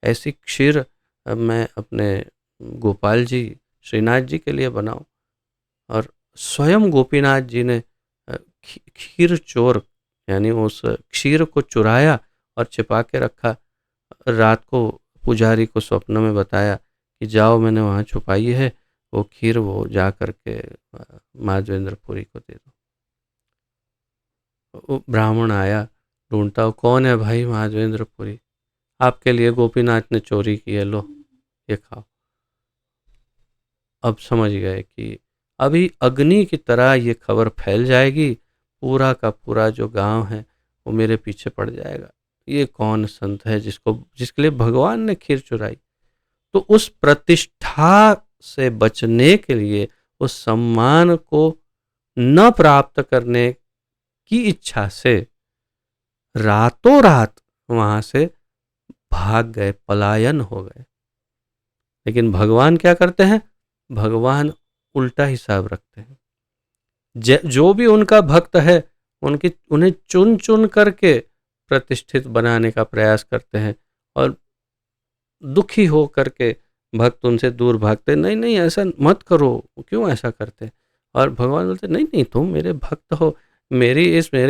ऐसी क्षीर मैं अपने गोपाल जी, श्रीनाथ जी के लिए बनाओ। और स्वयं गोपीनाथ जी ने खीर चोर यानी उस क्षीर को चुराया और छिपा के रखा। रात को पुजारी को स्वप्न में बताया कि जाओ, मैंने वहाँ छुपाई है वो खीर, वो जा करके माधवेंद्रपुरी को दे दो। वो ब्राह्मण आया, ढूंढता हो कौन है भाई, माधवेंद्रपुरी, आपके लिए गोपीनाथ ने चोरी की है, लो ये खाओ। अब समझ गए कि अभी अग्नि की तरह ये खबर फैल जाएगी, पूरा का पूरा जो गांव है वो मेरे पीछे पड़ जाएगा। ये कौन संत है जिसके लिए भगवान ने खीर चुराई। तो उस प्रतिष्ठा से बचने के लिए, उस सम्मान को न प्राप्त करने की इच्छा से रातों रात वहां से भाग गए, पलायन हो गए। लेकिन भगवान क्या करते हैं? भगवान उल्टा हिसाब रखते हैं। जो भी उनका भक्त है उन्हें चुन चुन करके प्रतिष्ठित बनाने का प्रयास करते हैं, और दुखी हो करके भक्त उनसे दूर भागते, नहीं नहीं ऐसा मत करो, क्यों ऐसा करते। और भगवान बोलते नहीं नहीं, तुम मेरे भक्त हो, मेरे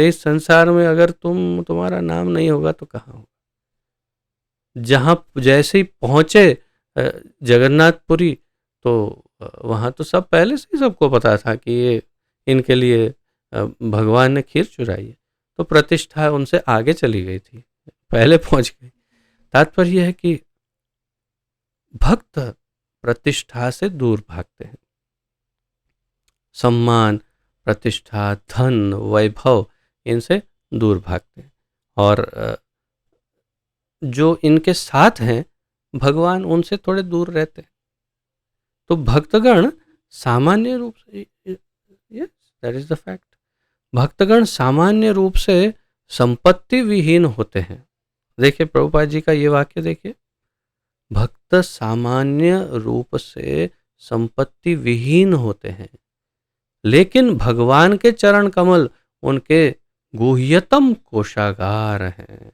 इस संसार में अगर तुम्हारा नाम नहीं होगा तो कहाँ होगा। जहाँ जैसे ही पहुँचे जगन्नाथपुरी, तो वहाँ तो सब पहले से ही सबको पता था कि ये इनके लिए भगवान ने खीर चुराई है। तो प्रतिष्ठा उनसे आगे चली गई थी, पहले पहुँच गई। तात्पर्य यह है कि भक्त प्रतिष्ठा से दूर भागते हैं। सम्मान, प्रतिष्ठा, धन, वैभव, इनसे दूर भागते हैं। और जो इनके साथ हैं भगवान, उनसे थोड़े दूर रहते हैं। तो भक्तगण सामान्य रूप से, yes that is the fact, भक्तगण सामान्य रूप से संपत्ति विहीन होते हैं। देखिए प्रभुपाद जी का ये वाक्य देखिए, भक्त सामान्य रूप से संपत्ति विहीन होते हैं, लेकिन भगवान के चरण कमल उनके गुह्यतम कोषागार हैं,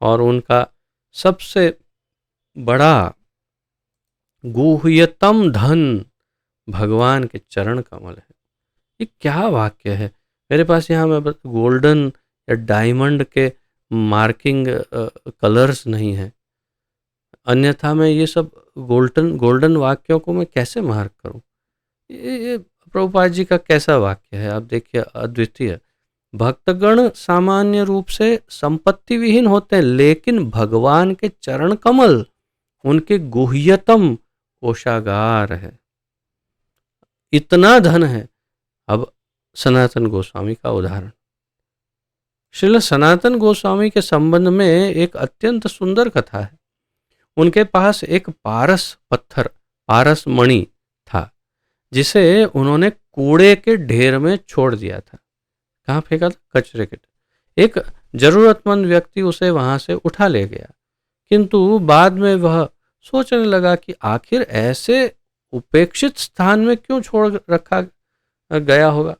और उनका सबसे बड़ा गुह्यतम धन भगवान के चरण कमल है। ये क्या वाक्य है। मेरे पास यहाँ मैं गोल्डन या डायमंड के मार्किंग कलर्स नहीं है, अन्यथा मैं ये सब गोल्डन गोल्डन वाक्यों को मैं कैसे मार्क करूं। ये प्रभुपाद जी का कैसा वाक्य है, आप देखिए, अद्वितीय। भक्तगण सामान्य रूप से संपत्ति विहीन होते हैं, लेकिन भगवान के चरण कमल उनके गुह्यतम कोषागार है, इतना धन है। अब सनातन गोस्वामी का उदाहरण, श्रील सनातन गोस्वामी के संबंध में एक अत्यंत सुंदर कथा है। उनके पास एक पारस पत्थर, पारस मणि था, जिसे उन्होंने कूड़े के ढेर में छोड़ दिया था। कहाँ फेंका था? कचरे के। एक जरूरतमंद व्यक्ति उसे वहां से उठा ले गया, किंतु बाद में वह सोचने लगा कि आखिर ऐसे उपेक्षित स्थान में क्यों छोड़ रखा गया होगा।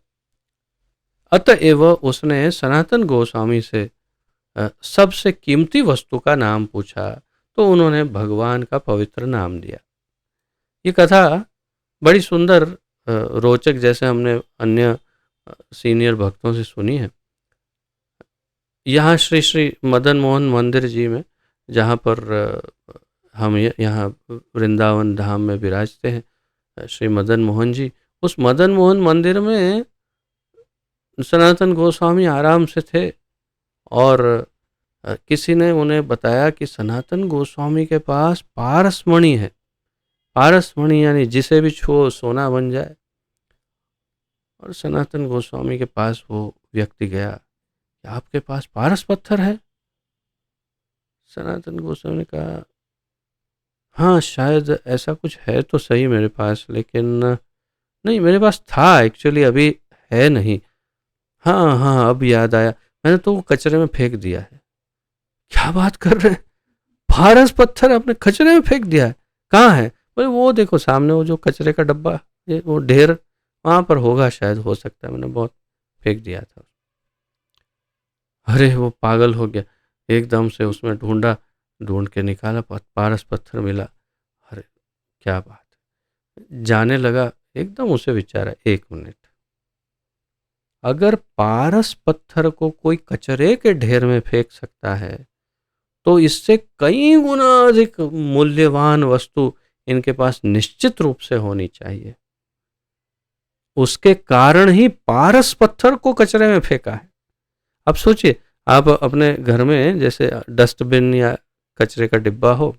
अतएव उसने सनातन गोस्वामी से सबसे कीमती वस्तु का नाम पूछा, तो उन्होंने भगवान का पवित्र नाम दिया। ये कथा बड़ी सुंदर, रोचक, जैसे हमने अन्य सीनियर भक्तों से सुनी है। यहाँ श्री श्री मदन मोहन मंदिर जी में, जहाँ पर हम यहाँ वृंदावन धाम में विराजते हैं श्री मदन मोहन जी, उस मदन मोहन मंदिर में सनातन गोस्वामी आराम से थे, और किसी ने उन्हें बताया कि सनातन गोस्वामी के पास पारसमणि है। पारसमणि यानी जिसे भी छुओ सोना बन जाए। और सनातन गोस्वामी के पास वो व्यक्ति गया कि आपके पास पारस पत्थर है? सनातन गोस्वामी ने कहा हाँ शायद ऐसा कुछ है तो सही मेरे पास, लेकिन नहीं, मेरे पास था एक्चुअली, अभी है नहीं। हाँ हाँ अब याद आया, मैंने तो वो कचरे में फेंक दिया है। क्या बात कर रहे हैं, पारस पत्थर आपने कचरे में फेंक दिया है? कहाँ है? बोले वो देखो सामने, वो जो कचरे का डब्बा, वो ढेर, वहां पर होगा शायद, हो सकता है, मैंने बहुत फेंक दिया था। अरे वो पागल हो गया, एकदम से उसमें ढूंढा, ढूंढ के निकाला, पारस पत्थर मिला। अरे क्या बात है। जाने लगा, एकदम उसे विचारा, 1 मिनट, अगर पारस पत्थर को कोई कचरे के ढेर में फेंक सकता है तो इससे कई गुना अधिक मूल्यवान वस्तु इनके पास निश्चित रूप से होनी चाहिए। उसके कारण ही पारस पत्थर को कचरे में फेंका है। अब सोचिए, आप अपने घर में जैसे डस्टबिन या कचरे का डिब्बा हो,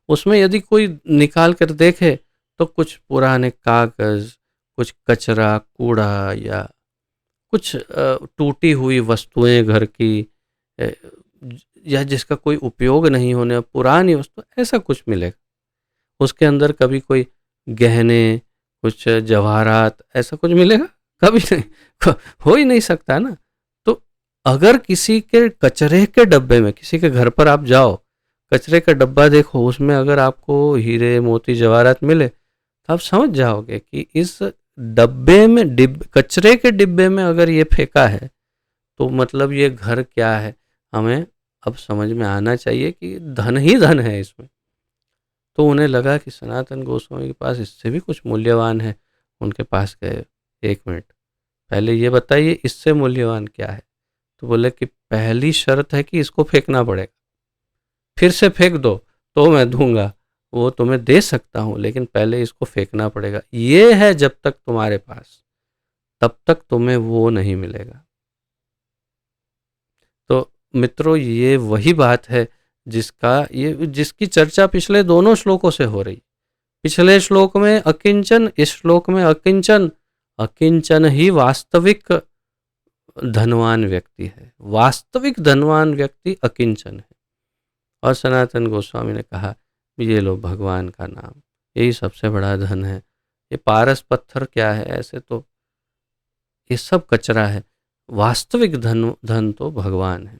उसमें यदि कोई निकाल कर देखे तो कुछ पुराने कागज, कुछ कचरा, कूड़ा या कुछ टूटी हुई वस्तुएं घर की, अ, या जिसका कोई उपयोग नहीं होने, पुरानी वस्तु, ऐसा कुछ मिलेगा। उसके अंदर कभी कोई गहने, कुछ जवाहरात, ऐसा कुछ मिलेगा? कभी नहीं। हो ही नहीं सकता ना। तो अगर किसी के कचरे के डब्बे में, किसी के घर पर आप जाओ, कचरे का डब्बा देखो, उसमें अगर आपको हीरे मोती जवाहरात मिले तो आप समझ जाओगे कि इस डब्बे में, कचरे के डिब्बे में अगर ये फेंका है तो मतलब ये घर क्या है, हमें अब समझ में आना चाहिए कि धन ही धन है इसमें। तो उन्हें लगा कि सनातन गोस्वामी के पास इससे भी कुछ मूल्यवान है। उनके पास गए, 1 मिनट, पहले ये बताइए इससे मूल्यवान क्या है? तो बोले कि पहली शर्त है कि इसको फेंकना पड़ेगा, फिर से फेंक दो तो मैं दूंगा, वो तुम्हें दे सकता हूँ, लेकिन पहले इसको फेंकना पड़ेगा। ये है जब तक तुम्हारे पास, तब तक तुम्हें वो नहीं मिलेगा। तो मित्रों, ये वही बात है जिसकी चर्चा पिछले दोनों श्लोकों से हो रही। पिछले श्लोक में अकिंचन, इस श्लोक में अकिंचन। अकिंचन ही वास्तविक धनवान व्यक्ति है। वास्तविक धनवान व्यक्ति अकिंचन है। और सनातन गोस्वामी ने कहा, ये लो भगवान का नाम, यही सबसे बड़ा धन है। ये पारस पत्थर क्या है, ऐसे तो ये सब कचरा है। वास्तविक धन तो भगवान है।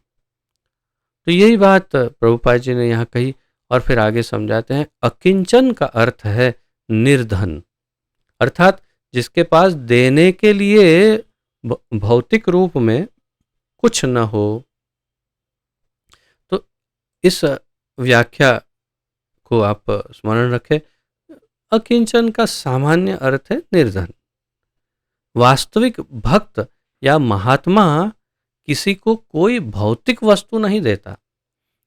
तो यही बात प्रभुपाद जी ने यहाँ कही और फिर आगे समझाते हैं। अकिंचन का अर्थ है निर्धन, अर्थात जिसके पास देने के लिए भौतिक रूप में कुछ न हो। तो इस व्याख्या को आप स्मरण रखें। अकिंचन का सामान्य अर्थ है निर्धन। वास्तविक भक्त या महात्मा किसी को कोई भौतिक वस्तु नहीं देता,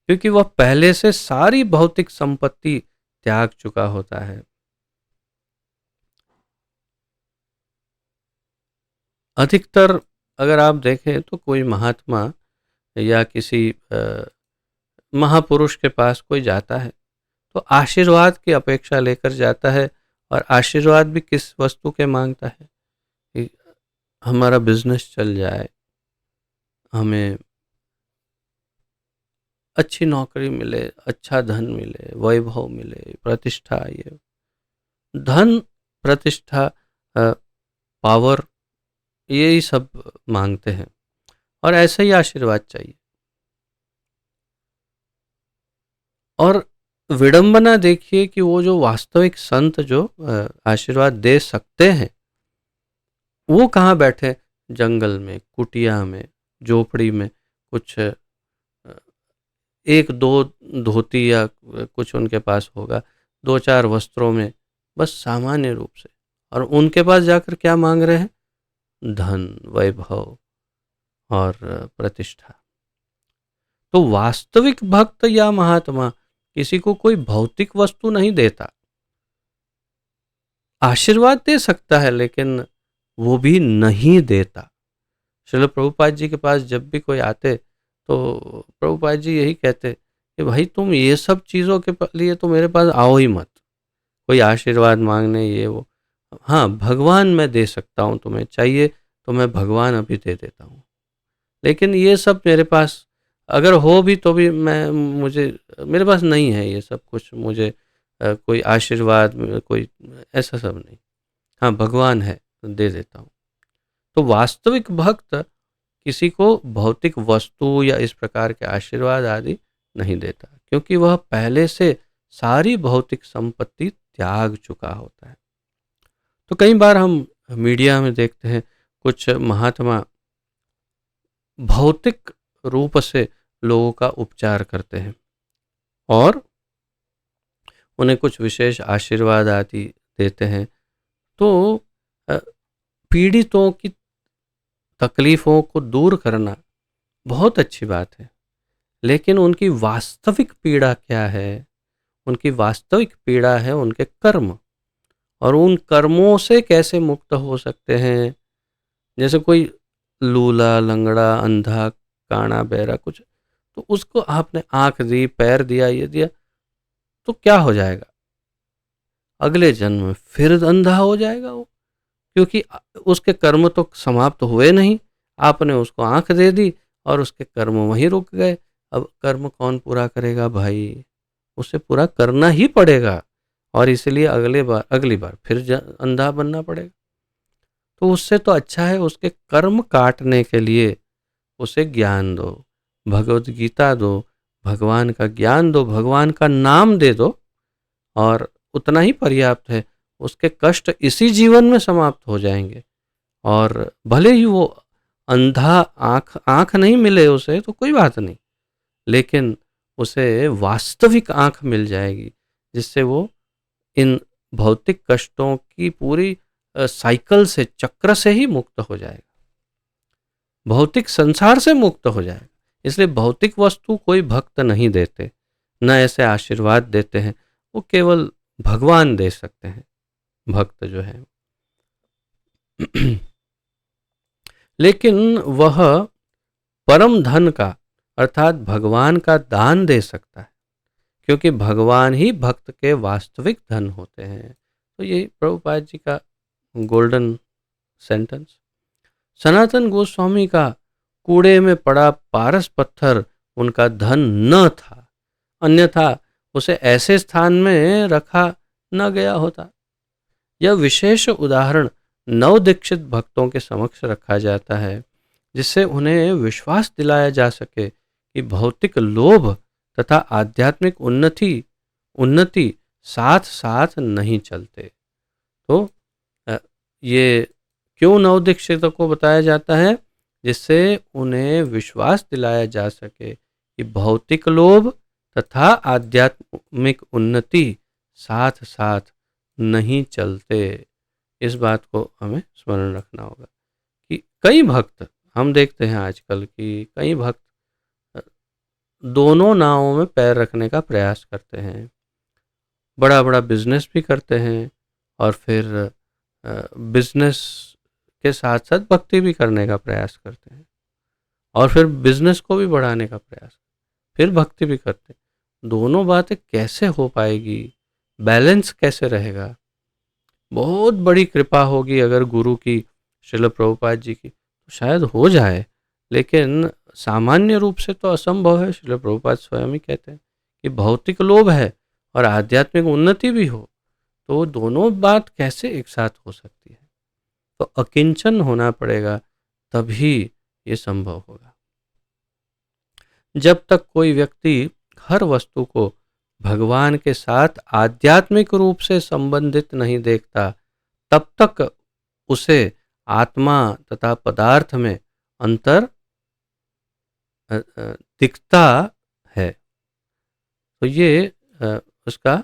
क्योंकि वह पहले से सारी भौतिक संपत्ति त्याग चुका होता है। अधिकतर अगर आप देखें तो कोई महात्मा या किसी महापुरुष के पास कोई जाता है तो आशीर्वाद की अपेक्षा लेकर जाता है। और आशीर्वाद भी किस वस्तु के मांगता है? कि हमारा बिजनेस चल जाए, हमें अच्छी नौकरी मिले, अच्छा धन मिले, वैभव मिले, प्रतिष्ठा। ये धन, प्रतिष्ठा, पावर, यही सब मांगते हैं और ऐसा ही आशीर्वाद चाहिए। और विडंबना देखिए कि वो जो वास्तविक संत जो आशीर्वाद दे सकते हैं, वो कहाँ बैठे? जंगल में, कुटिया में, झोपड़ी में, कुछ एक दो धोती या कुछ उनके पास होगा, 2-4 वस्त्रों में, बस सामान्य रूप से। और उनके पास जाकर क्या मांग रहे हैं? धन, वैभव और प्रतिष्ठा। तो वास्तविक भक्त या महात्मा किसी को कोई भौतिक वस्तु नहीं देता। आशीर्वाद दे सकता है लेकिन वो भी नहीं देता। श्रील प्रभुपाद जी के पास जब भी कोई आते तो प्रभुपाद जी यही कहते कि भाई तुम ये सब चीज़ों के लिए तो मेरे पास आओ ही मत, कोई आशीर्वाद मांगने ये वो। हाँ, भगवान मैं दे सकता हूँ, तुम्हें चाहिए तो मैं भगवान अभी दे देता हूँ, लेकिन ये सब मेरे पास अगर हो भी तो भी मुझे मेरे पास नहीं है ये सब कुछ। मुझे कोई आशीर्वाद, कोई ऐसा सब नहीं। हाँ, भगवान है तो दे देता हूँ। तो वास्तविक भक्त किसी को भौतिक वस्तु या इस प्रकार के आशीर्वाद आदि नहीं देता, क्योंकि वह पहले से सारी भौतिक संपत्ति त्याग चुका होता है। तो कई बार हम मीडिया में देखते हैं कुछ महात्मा भौतिक रूप से लोगों का उपचार करते हैं और उन्हें कुछ विशेष आशीर्वाद आदि देते हैं। तो अ, पीड़ितों की तकलीफ़ों को दूर करना बहुत अच्छी बात है, लेकिन उनकी वास्तविक पीड़ा क्या है? उनकी वास्तविक पीड़ा है उनके कर्म, और उन कर्मों से कैसे मुक्त हो सकते हैं। जैसे कोई लूला, लंगड़ा, अंधा, काना, बहरा कुछ, तो उसको आपने आँख दी, पैर दिया, ये दिया, तो क्या हो जाएगा? अगले जन्म में फिर अंधा हो जाएगा वो, क्योंकि उसके कर्म तो समाप्त हुए नहीं। आपने उसको आँख दे दी और उसके कर्म वहीं रुक गए। अब कर्म कौन पूरा करेगा भाई? उसे पूरा करना ही पड़ेगा, और इसलिए अगली बार फिर अंधा बनना पड़ेगा। तो उससे तो अच्छा है उसके कर्म काटने के लिए उसे ज्ञान दो, भगवत गीता दो, भगवान का ज्ञान दो, भगवान का नाम दे दो, और उतना ही पर्याप्त है। उसके कष्ट इसी जीवन में समाप्त हो जाएंगे, और भले ही वो अंधा, आँख आँख नहीं मिले उसे तो कोई बात नहीं, लेकिन उसे वास्तविक आँख मिल जाएगी, जिससे वो इन भौतिक कष्टों की पूरी साइकिल से, चक्र से ही मुक्त हो जाएगा, भौतिक संसार से मुक्त हो जाएगा। इसलिए भौतिक वस्तु कोई भक्त नहीं देते, न ऐसे आशीर्वाद देते हैं, वो केवल भगवान दे सकते हैं, भक्त जो है। लेकिन वह परम धन का, अर्थात भगवान का दान दे सकता है, क्योंकि भगवान ही भक्त के वास्तविक धन होते हैं। तो ये प्रभुपाद जी का गोल्डन सेंटेंस। सनातन गोस्वामी का कूड़े में पड़ा पारस पत्थर उनका धन न था, अन्यथा उसे ऐसे स्थान में रखा न गया होता। यह विशेष उदाहरण नवदीक्षित भक्तों के समक्ष रखा जाता है, जिससे उन्हें विश्वास दिलाया जा सके कि भौतिक लोभ तथा आध्यात्मिक उन्नति साथ साथ नहीं चलते। तो ये क्यों नवदीक्षितों को बताया जाता है? जिससे उन्हें विश्वास दिलाया जा सके कि भौतिक लोभ तथा आध्यात्मिक उन्नति साथ साथ नहीं चलते। इस बात को हमें स्मरण रखना होगा कि कई भक्त, हम देखते हैं आजकल कि कई भक्त दोनों नावों में पैर रखने का प्रयास करते हैं, बड़ा बड़ा बिजनेस भी करते हैं, और फिर बिजनेस के साथ साथ भक्ति भी करने का प्रयास करते हैं, और फिर बिजनेस को भी बढ़ाने का प्रयास, फिर भक्ति भी करते हैं। दोनों बातें कैसे हो पाएगी? बैलेंस कैसे रहेगा? बहुत बड़ी कृपा होगी अगर गुरु की, श्रील प्रभुपाद जी की, तो शायद हो जाए, लेकिन सामान्य रूप से तो असंभव है। श्रील प्रभुपाद स्वयं ही कहते हैं कि भौतिक लोभ है और आध्यात्मिक उन्नति भी हो, तो दोनों बात कैसे एक साथ हो सकती है? तो अकिंचन होना पड़ेगा, तभी ये संभव होगा। जब तक कोई व्यक्ति हर वस्तु को भगवान के साथ आध्यात्मिक रूप से संबंधित नहीं देखता, तब तक उसे आत्मा तथा पदार्थ में अंतर दिखता है। तो ये उसका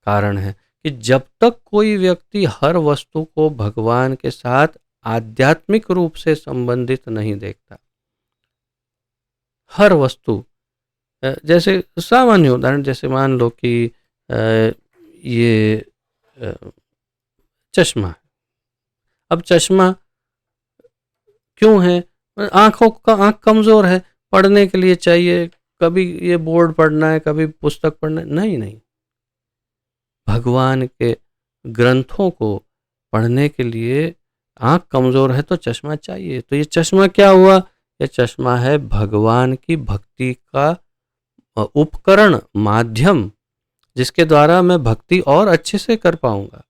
कारण है कि जब तक कोई व्यक्ति हर वस्तु को भगवान के साथ आध्यात्मिक रूप से संबंधित नहीं देखता, हर वस्तु, जैसे सामान्य उदाहरण, जैसे मान लो कि ये चश्मा। अब चश्मा क्यों है? आँख कमज़ोर है, पढ़ने के लिए चाहिए, कभी ये बोर्ड पढ़ना है, कभी पुस्तक पढ़ना है। नहीं, भगवान के ग्रंथों को पढ़ने के लिए आँख कमज़ोर है तो चश्मा चाहिए। तो ये चश्मा क्या हुआ? ये चश्मा है भगवान की भक्ति का उपकरण, माध्यम, जिसके द्वारा मैं भक्ति और अच्छे से कर पाऊंगा।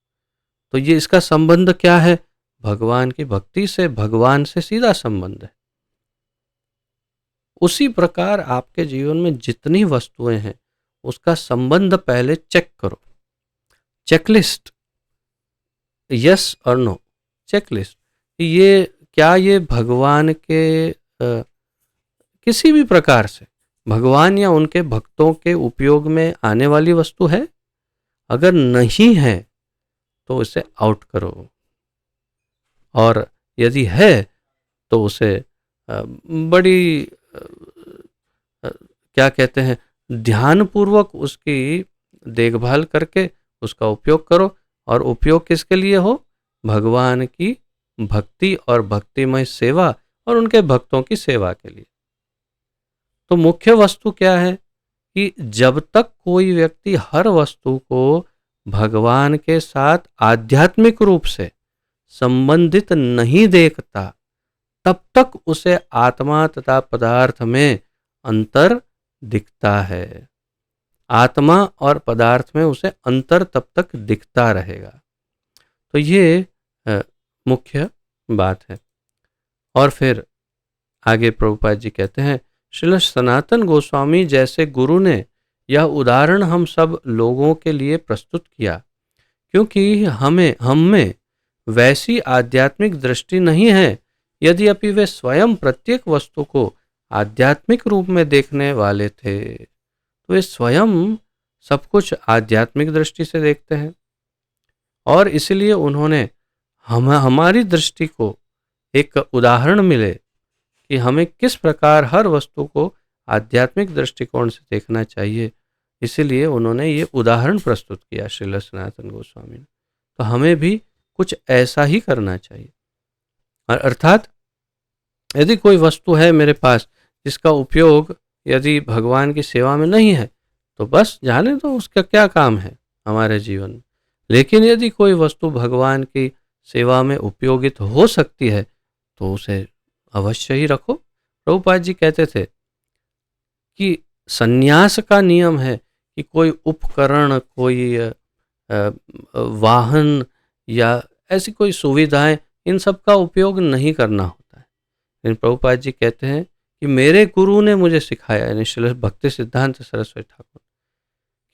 तो ये इसका संबंध क्या है? भगवान की भक्ति से, भगवान से सीधा संबंध है। उसी प्रकार आपके जीवन में जितनी वस्तुएं हैं, उसका संबंध पहले चेक करो। चेकलिस्ट, यस और नो, चेकलिस्ट। ये क्या ये भगवान के किसी भी प्रकार से भगवान या उनके भक्तों के उपयोग में आने वाली वस्तु है? अगर नहीं है तो उसे आउट करो, और यदि है तो उसे बड़ी क्या कहते हैं, ध्यानपूर्वक उसकी देखभाल करके उसका उपयोग करो। और उपयोग किसके लिए हो? भगवान की भक्ति और भक्तिमय सेवा और उनके भक्तों की सेवा के लिए। तो मुख्य वस्तु क्या है कि जब तक कोई व्यक्ति हर वस्तु को भगवान के साथ आध्यात्मिक रूप से संबंधित नहीं देखता, तब तक उसे आत्मा तथा पदार्थ में अंतर दिखता है। आत्मा और पदार्थ में उसे अंतर तब तक दिखता रहेगा। तो ये मुख्य बात है। और फिर आगे प्रभुपाद जी कहते हैं, श्रील सनातन गोस्वामी जैसे गुरु ने यह उदाहरण हम सब लोगों के लिए प्रस्तुत किया, क्योंकि हम में वैसी आध्यात्मिक दृष्टि नहीं है, यद्यपि वे स्वयं प्रत्येक वस्तु को आध्यात्मिक रूप में देखने वाले थे। तो वे स्वयं सब कुछ आध्यात्मिक दृष्टि से देखते हैं, और इसलिए उन्होंने हमारी दृष्टि को एक उदाहरण मिले कि हमें किस प्रकार हर वस्तु को आध्यात्मिक दृष्टिकोण से देखना चाहिए, इसीलिए उन्होंने ये उदाहरण प्रस्तुत किया श्रील सनातन गोस्वामी ने। तो हमें भी कुछ ऐसा ही करना चाहिए। और अर्थात यदि कोई वस्तु है मेरे पास जिसका उपयोग यदि भगवान की सेवा में नहीं है, तो बस जाने दो, उसका क्या काम है हमारे जीवन में। लेकिन यदि कोई वस्तु भगवान की सेवा में उपयोगित हो सकती है तो उसे अवश्य ही रखो। प्रभुपाद जी कहते थे कि संन्यास का नियम है कि कोई उपकरण, कोई वाहन या ऐसी कोई सुविधाएं, इन सब का उपयोग नहीं करना होता है। लेकिन प्रभुपाद जी कहते हैं कि मेरे गुरु ने मुझे सिखाया, यानी श्रील भक्ति सिद्धांत सरस्वती ठाकुर,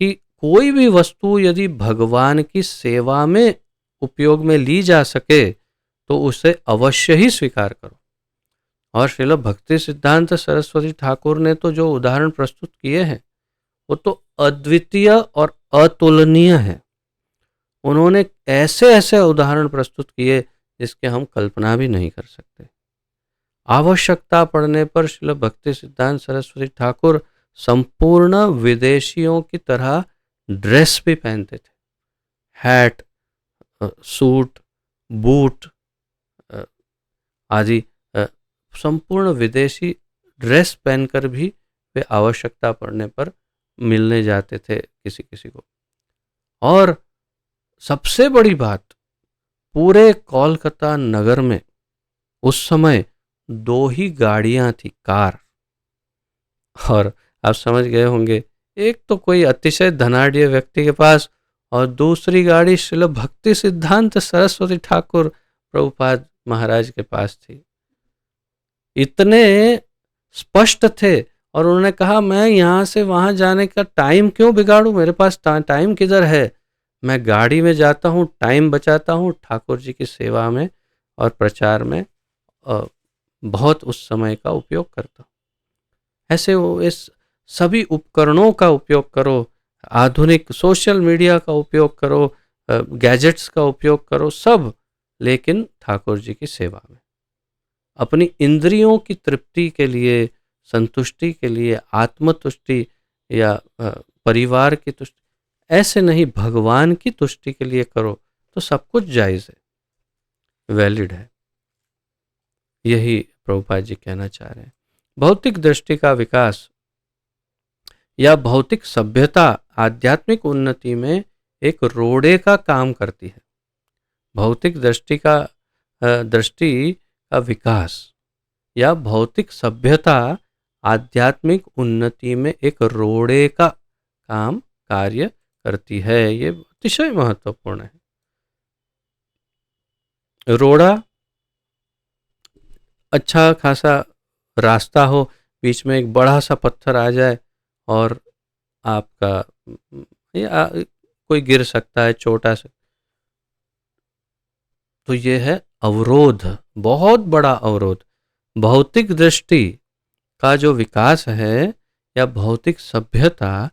कि कोई भी वस्तु यदि भगवान की सेवा में उपयोग में ली जा सके तो उसे अवश्य ही स्वीकार करो। और श्रील भक्ति सिद्धांत सरस्वती ठाकुर ने तो जो उदाहरण प्रस्तुत किए हैं वो तो अद्वितीय और अतुलनीय है। उन्होंने ऐसे ऐसे उदाहरण प्रस्तुत किए जिसके हम कल्पना भी नहीं कर सकते। आवश्यकता पड़ने पर श्रील भक्ति सिद्धांत सरस्वती ठाकुर संपूर्ण विदेशियों की तरह ड्रेस भी पहनते थे, हैट, सूट, बूट आदि संपूर्ण विदेशी ड्रेस पहनकर भी वे आवश्यकता पड़ने पर मिलने जाते थे किसी किसी को। और सबसे बड़ी बात, पूरे कोलकाता नगर में उस समय 2 ही गाड़ियां थी, कार। और आप समझ गए होंगे, एक तो कोई अतिशय धनाढ़ व्यक्ति के पास और दूसरी गाड़ी श्रील भक्ति सिद्धांत सरस्वती ठाकुर प्रभुपाद महाराज के पास थी। इतने स्पष्ट थे, और उन्होंने कहा मैं यहाँ से वहाँ जाने का टाइम क्यों बिगाड़ूं, मेरे पास टाइम किधर है, मैं गाड़ी में जाता हूँ, टाइम बचाता हूँ, ठाकुर जी की सेवा में और प्रचार में बहुत उस समय का उपयोग करता हूँ। ऐसे वो इस सभी उपकरणों का उपयोग करो, आधुनिक सोशल मीडिया का उपयोग करो, गैजेट्स का उपयोग करो, सब, लेकिन ठाकुर जी की सेवा में, अपनी इंद्रियों की तृप्ति के लिए, संतुष्टि के लिए, आत्मतुष्टि या परिवार की तुष्टि, ऐसे नहीं, भगवान की तुष्टि के लिए करो तो सब कुछ जायज़ है, वैलिड है। यही प्रभुपाद जी कहना चाह रहे हैं। भौतिक दृष्टि का विकास या भौतिक सभ्यता आध्यात्मिक उन्नति में एक रोड़े का काम करती है। भौतिक दृष्टि का विकास या भौतिक सभ्यता आध्यात्मिक उन्नति में एक रोड़े का कार्य करती है। ये अतिशय महत्वपूर्ण है। रोड़ा अच्छा खासा रास्ता हो, बीच में एक बड़ा सा पत्थर आ जाए और आपका या कोई गिर सकता है, छोटा सा, तो ये है अवरोध, बहुत बड़ा अवरोध। भौतिक दृष्टि का जो विकास है या भौतिक सभ्यता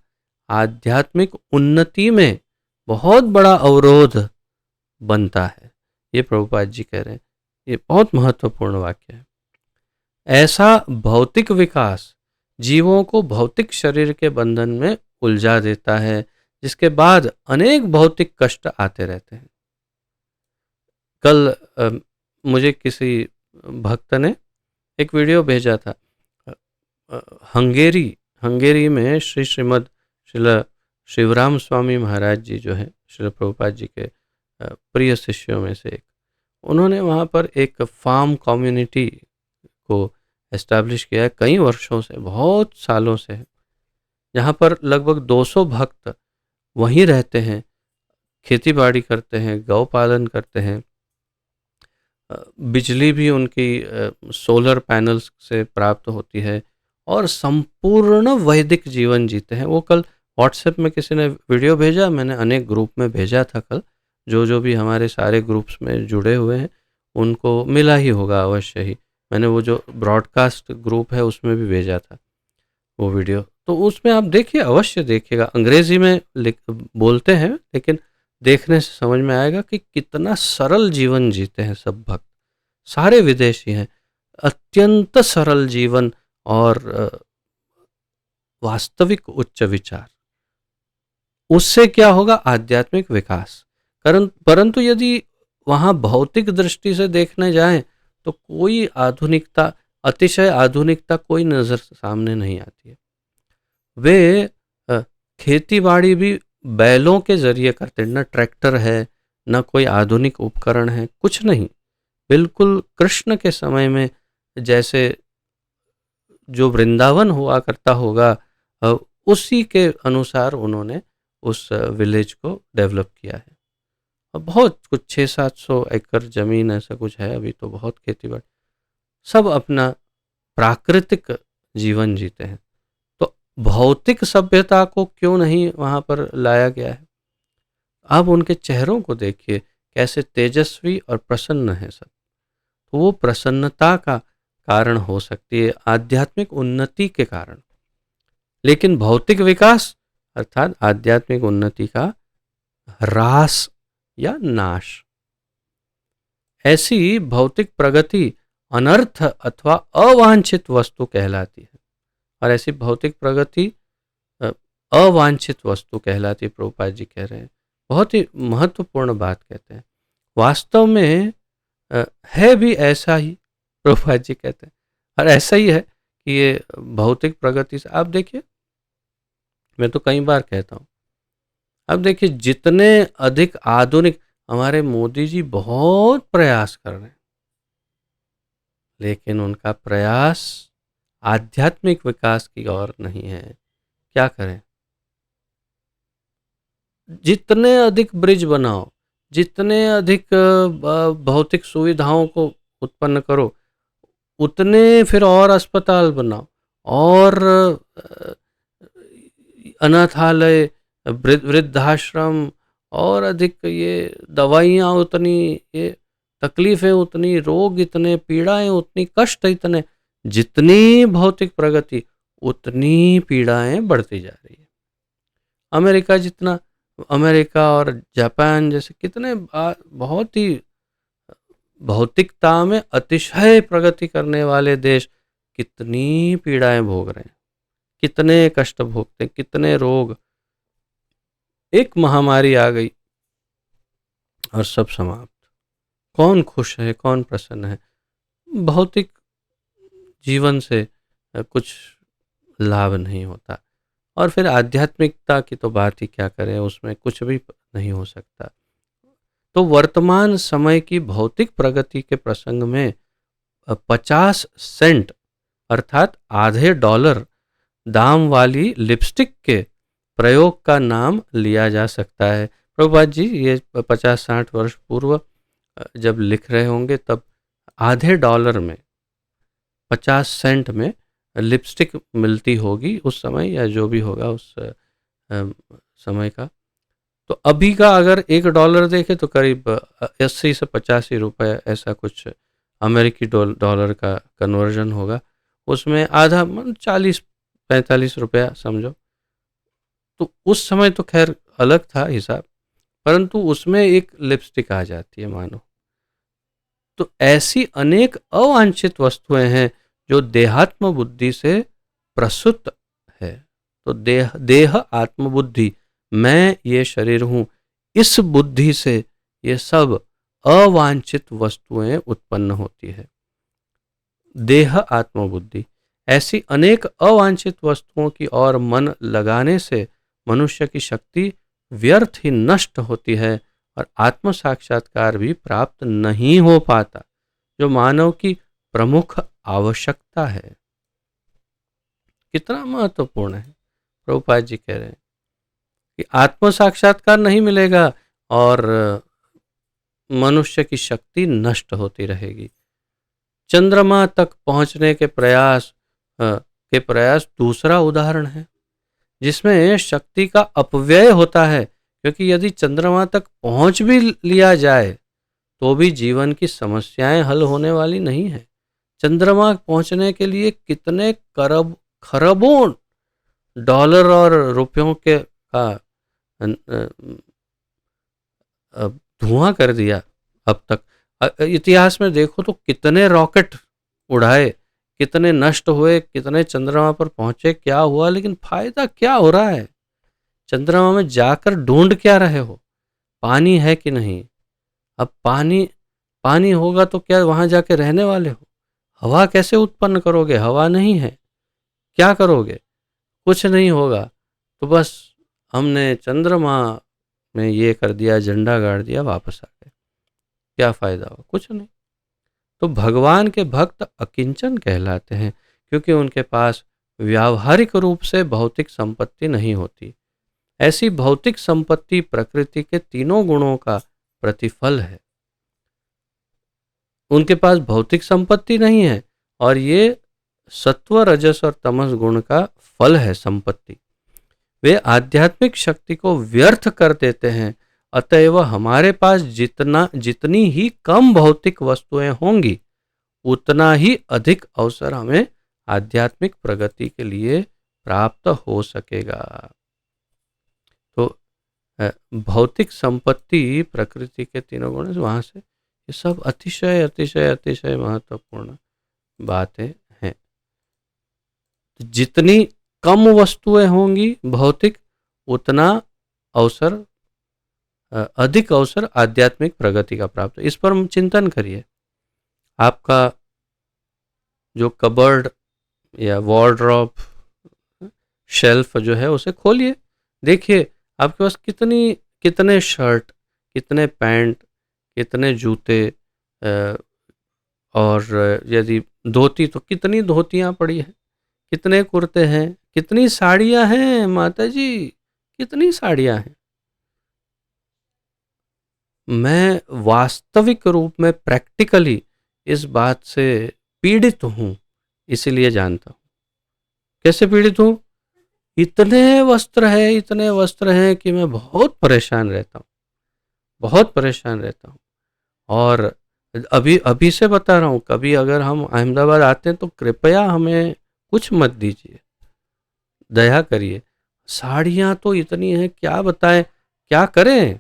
आध्यात्मिक उन्नति में बहुत बड़ा अवरोध बनता है। ये प्रभुपाद जी कह रहे हैं। ये बहुत महत्वपूर्ण वाक्य है। ऐसा भौतिक विकास जीवों को भौतिक शरीर के बंधन में उलझा देता है, जिसके बाद अनेक भौतिक कष्ट आते रहते हैं। कल मुझे किसी भक्त ने एक वीडियो भेजा था। हंगेरी में श्रीमद श्रील शिवराम स्वामी महाराज जी जो हैं, श्रील प्रभुपाद जी के प्रिय शिष्यों में से एक, उन्होंने वहाँ पर एक फार्म कम्युनिटी को एस्टैब्लिश किया है कई वर्षों से, बहुत सालों से, जहाँ पर लगभग 200 भक्त वहीं रहते हैं, खेती बाड़ी करते हैं, गौ पालन करते हैं, बिजली भी उनकी सोलर पैनल्स से प्राप्त होती है और संपूर्ण वैदिक जीवन जीते हैं। वो कल व्हाट्सएप में किसी ने वीडियो भेजा, मैंने अनेक ग्रुप में भेजा था कल, जो भी हमारे सारे ग्रुप्स में जुड़े हुए हैं उनको मिला ही होगा अवश्य ही। मैंने वो जो ब्रॉडकास्ट ग्रुप है उसमें भी भेजा था वो वीडियो, तो उसमें आप देखिए, अवश्य देखिएगा। अंग्रेजी में बोलते हैं, लेकिन देखने से समझ में आएगा कि कितना सरल जीवन जीते हैं सब भक्त। सारे विदेशी हैं, अत्यंत सरल जीवन और वास्तविक उच्च विचार। उससे क्या होगा? आध्यात्मिक विकास। परंतु यदि वहाँ भौतिक दृष्टि से देखने जाएं तो कोई आधुनिकता, अतिशय आधुनिकता कोई नज़र सामने नहीं आती है। वे खेती बाड़ी भी बैलों के जरिए करते हैं, न ट्रैक्टर है, न कोई आधुनिक उपकरण है, कुछ नहीं। बिल्कुल कृष्ण के समय में जैसे जो वृंदावन हुआ करता होगा, उसी के अनुसार उन्होंने उस विलेज को डेवलप किया है। और बहुत कुछ 600-700 एकड़ ज़मीन ऐसा कुछ है अभी, तो बहुत खेती बाड़ी, सब अपना प्राकृतिक जीवन जीते हैं। तो भौतिक सभ्यता को क्यों नहीं वहाँ पर लाया गया है? आप उनके चेहरों को देखिए, कैसे तेजस्वी और प्रसन्न है सब। तो वो प्रसन्नता का कारण हो सकती है आध्यात्मिक उन्नति के कारण। लेकिन भौतिक विकास अर्थात आध्यात्मिक उन्नति का ह्रास या नाश, ऐसी भौतिक प्रगति अनर्थ अथवा अवांछित वस्तु कहलाती है। और ऐसी भौतिक प्रगति अवांछित वस्तु कहलाती है, प्रभुपाद जी कह रहे हैं। बहुत ही महत्वपूर्ण बात कहते हैं। वास्तव में है भी ऐसा ही, प्रभुपाद जी कहते हैं, और ऐसा ही है कि ये भौतिक प्रगति से आप देखिए, मैं तो कई बार कहता हूँ, अब देखिए जितने अधिक आधुनिक, हमारे मोदी जी बहुत प्रयास कर रहे हैं, लेकिन उनका प्रयास आध्यात्मिक विकास की ओर नहीं है। क्या करें? जितने अधिक ब्रिज बनाओ, जितने अधिक भौतिक सुविधाओं को उत्पन्न करो, उतने फिर और अस्पताल बनाओ और अनाथालय, वृद्धाश्रम, और अधिक ये दवाइयाँ उतनी, ये तकलीफ़ें उतनी, रोग इतने, पीड़ाएं उतनी, कष्ट इतने। जितनी भौतिक प्रगति उतनी पीड़ाएं बढ़ती जा रही है। अमेरिका और जापान जैसे कितने बहुत ही भौतिकता में अतिशय प्रगति करने वाले देश कितनी पीड़ाएं भोग रहे हैं, कितने कष्ट भोगते हैं, कितने रोग। एक महामारी आ गई और सब समाप्त। कौन खुश है, कौन प्रसन्न है? भौतिक जीवन से कुछ लाभ नहीं होता। और फिर आध्यात्मिकता की तो बात ही क्या करें, उसमें कुछ भी नहीं हो सकता। तो वर्तमान समय की भौतिक प्रगति के प्रसंग में 50 सेंट अर्थात आधे डॉलर दाम वाली लिपस्टिक के प्रयोग का नाम लिया जा सकता है। प्रभुपाद जी ये 50-60 वर्ष पूर्व जब लिख रहे होंगे, तब आधे डॉलर में 50 सेंट में लिपस्टिक मिलती होगी उस समय, या जो भी होगा उस समय का। तो अभी का अगर $1 देखे तो करीब 80 से 85 रुपए ऐसा कुछ अमेरिकी डॉलर का कन्वर्जन होगा। उसमें आधा 40 ₹45 समझो। तो उस समय तो खैर अलग था हिसाब, परंतु उसमें एक लिपस्टिक आ जाती है मानो। तो ऐसी अनेक अवांछित वस्तुएं हैं जो देहात्म बुद्धि से प्रसूत है। तो देह देह आत्मबुद्धि, मैं ये शरीर हूं, इस बुद्धि से ये सब अवांछित वस्तुएं उत्पन्न होती है। देह आत्मबुद्धि, ऐसी अनेक अवांछित वस्तुओं की ओर मन लगाने से मनुष्य की शक्ति व्यर्थ ही नष्ट होती है और आत्म साक्षात्कार भी प्राप्त नहीं हो पाता, जो मानव की प्रमुख आवश्यकता है। कितना महत्वपूर्ण है। प्रभुपाद जी कह रहे हैं कि आत्म साक्षात्कार नहीं मिलेगा और मनुष्य की शक्ति नष्ट होती रहेगी। चंद्रमा तक पहुंचने के प्रयास दूसरा उदाहरण है, जिसमें शक्ति का अपव्यय होता है, क्योंकि यदि चंद्रमा तक पहुंच भी लिया जाए तो भी जीवन की समस्याएं हल होने वाली नहीं है। चंद्रमा पहुंचने के लिए कितने खरबों डॉलर और रुपयों के का धुआं कर दिया अब तक। इतिहास में देखो तो कितने रॉकेट उड़ाए, कितने नष्ट हुए, कितने चंद्रमा पर पहुंचे, क्या हुआ, लेकिन फायदा क्या हो रहा है? चंद्रमा में जाकर ढूंढ क्या रहे हो? पानी है कि नहीं? अब पानी होगा तो क्या वहां जाके रहने वाले हो? हवा कैसे उत्पन्न करोगे? हवा नहीं है, क्या करोगे? कुछ नहीं होगा। तो बस हमने चंद्रमा में ये कर दिया, झंडा गाड़ दिया, वापस आ गए, क्या फायदा हो? कुछ नहीं। तो भगवान के भक्त अकिंचन कहलाते हैं, क्योंकि उनके पास व्यावहारिक रूप से भौतिक संपत्ति नहीं होती। ऐसी भौतिक संपत्ति प्रकृति के तीनों गुणों का प्रतिफल है। उनके पास भौतिक संपत्ति नहीं है और ये सत्व, रजस और तमस गुण का फल है संपत्ति। वे आध्यात्मिक शक्ति को व्यर्थ कर देते हैं। अतएव हमारे पास जितनी ही कम भौतिक वस्तुएं होंगी, उतना ही अधिक अवसर हमें आध्यात्मिक प्रगति के लिए प्राप्त हो सकेगा। तो भौतिक संपत्ति प्रकृति के तीनों गुण, वहां से ये सब अतिशय अतिशय अतिशय महत्वपूर्ण बातें हैं। जितनी कम वस्तुएं होंगी भौतिक, उतना अवसर अधिक अवसर आध्यात्मिक प्रगति का प्राप्त। इस पर चिंतन करिए। आपका जो कबर्ड या वार्डरोब, शेल्फ जो है, उसे खोलिए, देखिए आपके पास कितने शर्ट, कितने पैंट, कितने जूते, और यदि धोती तो कितनी धोतियां पड़ी हैं, कितने कुर्ते हैं, कितनी साड़ियां हैं माता जी, कितनी साड़ियां हैं। मैं वास्तविक रूप में प्रैक्टिकली इस बात से पीड़ित हूं, इसलिए जानता हूं। कैसे पीड़ित हूं? इतने वस्त्र हैं कि मैं बहुत परेशान रहता हूं, बहुत परेशान रहता हूं। और अभी अभी से बता रहा हूं, कभी अगर हम अहमदाबाद आते हैं तो कृपया हमें कुछ मत दीजिए, दया करिए। साड़ियां तो इतनी हैं, क्या बताएं, क्या करें,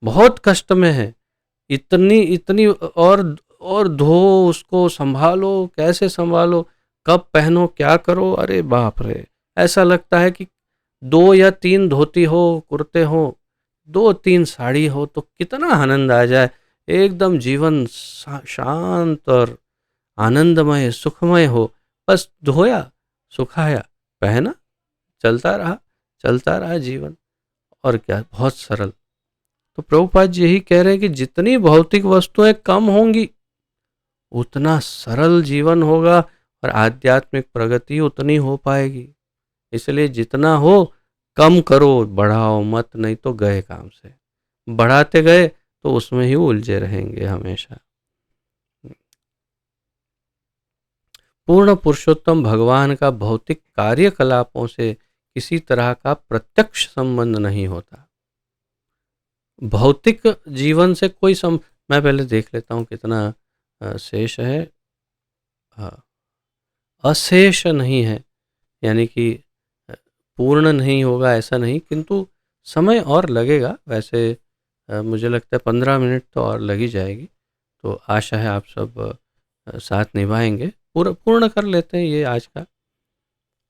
बहुत कष्ट में है। इतनी इतनी और धो, उसको संभालो, कैसे संभालो, कब पहनो, क्या करो, अरे बाप रे। ऐसा लगता है कि 2 या 3 धोती हो, कुर्ते हो, 2-3 साड़ी हो तो कितना आनंद आ जाए, एकदम जीवन शांत और आनंदमय सुखमय हो। बस धोया, सुखाया, पहना, चलता रहा जीवन। और क्या, बहुत सरल। तो प्रभुपाद जी यही कह रहे हैं कि जितनी भौतिक वस्तुएं कम होंगी, उतना सरल जीवन होगा और आध्यात्मिक प्रगति उतनी हो पाएगी। इसलिए जितना हो कम करो, बढ़ाओ मत, नहीं तो गए काम से। बढ़ाते गए तो उसमें ही उलझे रहेंगे हमेशा। पूर्ण पुरुषोत्तम भगवान का भौतिक कार्यकलापों से किसी तरह का प्रत्यक्ष संबंध नहीं होता। भौतिक जीवन से कोई मैं पहले देख लेता हूँ कितना शेष है। हाँ, अशेष नहीं है, यानी कि पूर्ण नहीं होगा ऐसा नहीं, किंतु समय और लगेगा। वैसे मुझे लगता है 15 मिनट तो और लग ही जाएगी। तो आशा है आप सब साथ निभाएंगे, पूर्ण कर लेते हैं ये आज का।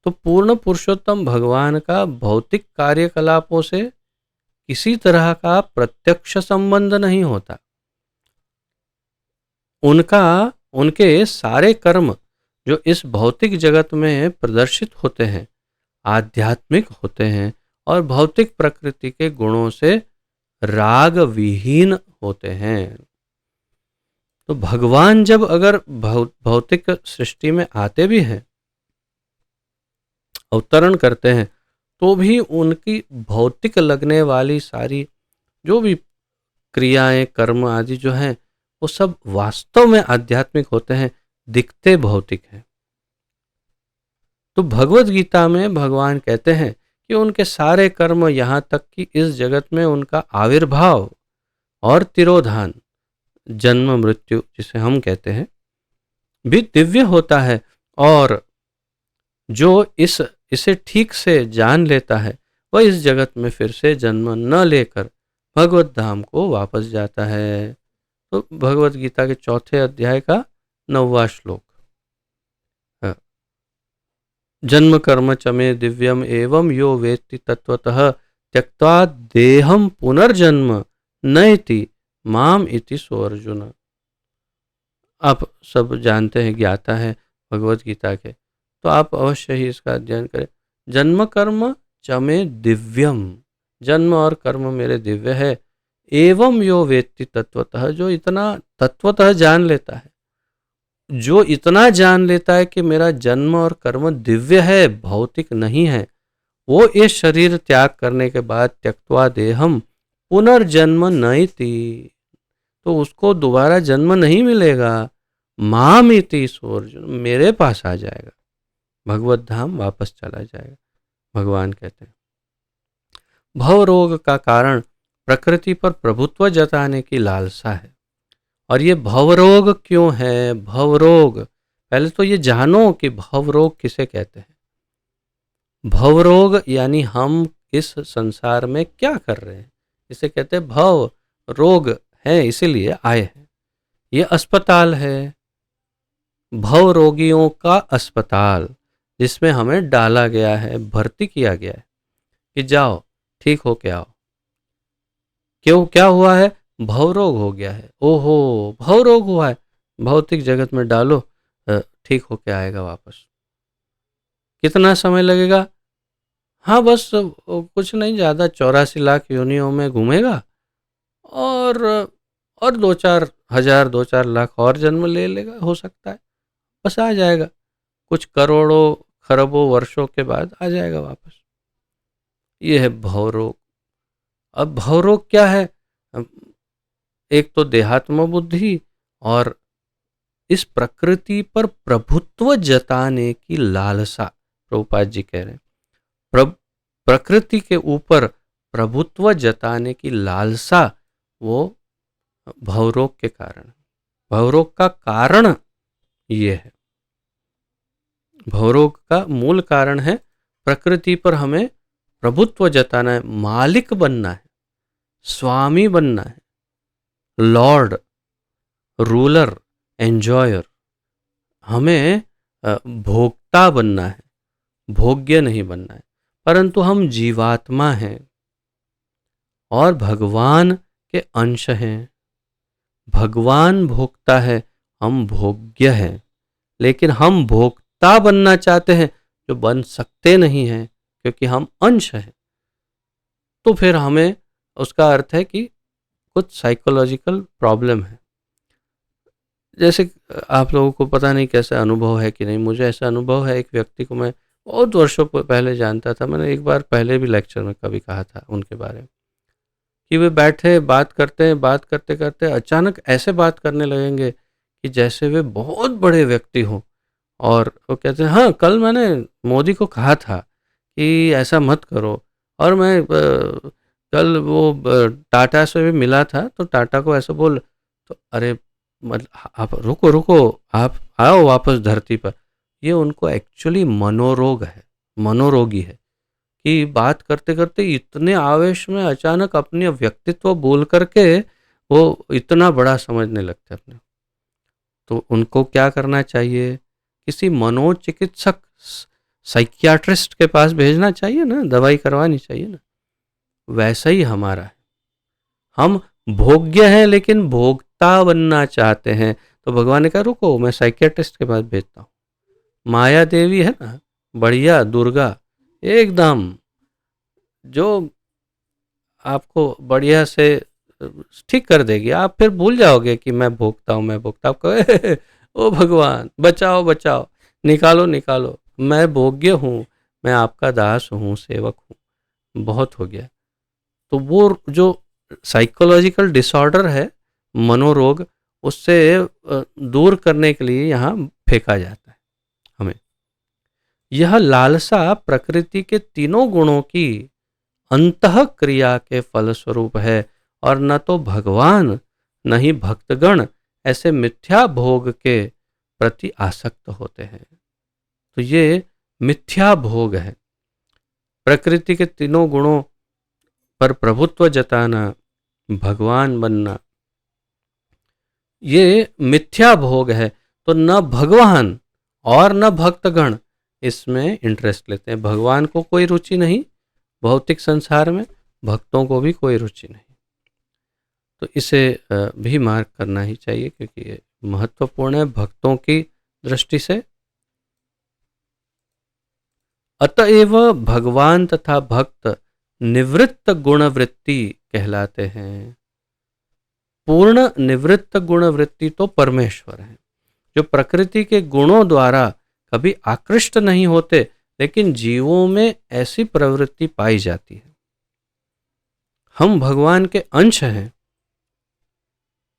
तो पूर्ण पुरुषोत्तम भगवान का भौतिक कार्यकलापों से किसी तरह का प्रत्यक्ष संबंध नहीं होता। उनके सारे कर्म जो इस भौतिक जगत में प्रदर्शित होते हैं आध्यात्मिक होते हैं और भौतिक प्रकृति के गुणों से राग विहीन होते हैं। तो भगवान जब अगर भौतिक सृष्टि में आते भी हैं, अवतरण करते हैं, तो भी उनकी भौतिक लगने वाली सारी जो भी क्रियाएं कर्म आदि जो हैं वो सब वास्तव में आध्यात्मिक होते हैं, दिखते भौतिक हैं। तो भगवत गीता में भगवान कहते हैं कि उनके सारे कर्म यहाँ तक कि इस जगत में उनका आविर्भाव और तिरोधान, जन्म मृत्यु जिसे हम कहते हैं, भी दिव्य होता है। और जो इसे ठीक से जान लेता है वह इस जगत में फिर से जन्म न लेकर भगवत धाम को वापस जाता है। तो भगवत गीता के 4 अध्याय का 9वां श्लोक, जन्म कर्म च मे दिव्यम एवं यो वेत्ति तत्वतः त्यक्त्वा देहम पुनर्जन्म नयति माम इति सो अर्जुन। आप सब जानते हैं, ज्ञाता है भगवत गीता के, तो आप अवश्य ही इसका अध्ययन करें। जन्म कर्म च मे दिव्यम, जन्म और कर्म मेरे दिव्य है। एवं यो वेत्ति तत्वतः, जो इतना तत्वतः जान लेता है, जो इतना जान लेता है कि मेरा जन्म और कर्म दिव्य है, भौतिक नहीं है, वो इस शरीर त्याग करने के बाद त्यक्त्वा देहम पुनर्जन्म नयति, तो उसको दोबारा जन्म नहीं मिलेगा। माम इति सो अर्जुन, मेरे पास आ जाएगा, भगवत धाम वापस चला जाएगा। भगवान कहते हैं भव रोग का कारण प्रकृति पर प्रभुत्व जताने की लालसा है। और ये भवरोग क्यों है? भवरोग, पहले तो ये जानो कि भवरोग किसे कहते हैं। भवरोग यानी हम इस संसार में क्या कर रहे हैं, इसे कहते हैं भव रोग है, इसीलिए आए हैं। ये अस्पताल है, भव रोगियों का अस्पताल, जिसमें हमें डाला गया है, भर्ती किया गया है कि जाओ ठीक हो के आओ। क्यों, क्या हुआ है? भवरोग हो गया है। ओहो, भवरोग हुआ है, भौतिक जगत में डालो, ठीक होके आएगा वापस। कितना समय लगेगा? हाँ बस कुछ नहीं, ज़्यादा 84 लाख योनियों में घूमेगा और 2-4 हजार 2-4 लाख और जन्म ले लेगा, हो सकता है, बस आ जाएगा। कुछ करोड़ों खरबों वर्षों के बाद आ जाएगा वापस। ये है भवरोग। अब भवरोग क्या है? एक तो देहात्म बुद्धि और इस प्रकृति पर प्रभुत्व जताने की लालसा। प्रभुपाद जी कह रहे हैं प्रकृति के ऊपर प्रभुत्व जताने की लालसा, वो भवरोग के कारण। भवरोग का कारण ये है, भवरोग का मूल कारण है प्रकृति पर हमें प्रभुत्व जताना है, मालिक बनना है, स्वामी बनना है, लॉर्ड, रूलर, एंजॉयर। हमें भोक्ता बनना है, भोग्य नहीं बनना है। परंतु हम जीवात्मा हैं और भगवान के अंश हैं। भगवान भोक्ता है, हम भोग्य हैं, लेकिन हम भोक्ता बनना चाहते हैं, जो बन सकते नहीं हैं क्योंकि हम अंश हैं। तो फिर हमें, उसका अर्थ है कि कुछ साइकोलॉजिकल प्रॉब्लम है। जैसे आप लोगों को पता नहीं कैसा अनुभव है कि नहीं, मुझे ऐसा अनुभव है, एक व्यक्ति को मैं बहुत वर्षों पहले जानता था। मैंने एक बार पहले भी लेक्चर में कभी कहा था उनके बारे में कि वे बैठे बात करते हैं, बात करते करते अचानक ऐसे बात करने लगेंगे कि जैसे वे बहुत बड़े व्यक्ति हों। और वो कहते हैं हाँ कल मैंने मोदी को कहा था कि ऐसा मत करो, और मैं कल वो टाटा से भी मिला था तो टाटा को ऐसा बोल। तो अरे मतलब आप रुको, आप आओ वापस धरती पर। ये उनको एक्चुअली मनोरोग है, मनोरोगी है कि बात करते करते इतने आवेश में अचानक अपने व्यक्तित्व बोल करके वो इतना बड़ा समझने लगते हैं अपने। तो उनको क्या करना चाहिए, किसी मनोचिकित्सक साइकियाट्रिस्ट के पास भेजना चाहिए ना, दवाई करवानी चाहिए ना। वैसा ही हमारा है, हम भोग्य हैं लेकिन भोक्ता बनना चाहते हैं। तो भगवान ने कहा रुको, मैं साइकियाट्रिस्ट के पास भेजता हूँ। माया देवी है ना, बढ़िया दुर्गा, एकदम जो आपको बढ़िया से ठीक कर देगी। आप फिर भूल जाओगे कि मैं भोगता हूँ, मैं भोगता हूँ। कहे ओ भगवान बचाओ बचाओ, निकालो निकालो, मैं भोग्य हूँ, मैं आपका दास हूँ, सेवक हूँ, बहुत हो गया। तो वो जो साइकोलॉजिकल डिसऑर्डर है, मनोरोग, उससे दूर करने के लिए यहाँ फेंका जाता है हमें। यह लालसा प्रकृति के तीनों गुणों की अंतः क्रिया के फलस्वरूप है और न तो भगवान न ही भक्तगण ऐसे मिथ्या भोग के प्रति आसक्त होते हैं। तो ये मिथ्या भोग है, प्रकृति के तीनों गुणों पर प्रभुत्व जताना, भगवान बनना, ये मिथ्या भोग है। तो न भगवान और न भक्तगण इसमें इंटरेस्ट लेते हैं। भगवान को कोई रुचि नहीं भौतिक संसार में, भक्तों को भी कोई रुचि नहीं। तो इसे भी मार्क करना ही चाहिए क्योंकि ये महत्वपूर्ण है भक्तों की दृष्टि से। अतएव भगवान तथा भक्त निवृत्त गुणवृत्ति कहलाते हैं। पूर्ण निवृत्त गुणवृत्ति तो परमेश्वर है, जो प्रकृति के गुणों द्वारा कभी आकृष्ट नहीं होते, लेकिन जीवों में ऐसी प्रवृत्ति पाई जाती है। हम भगवान के अंश हैं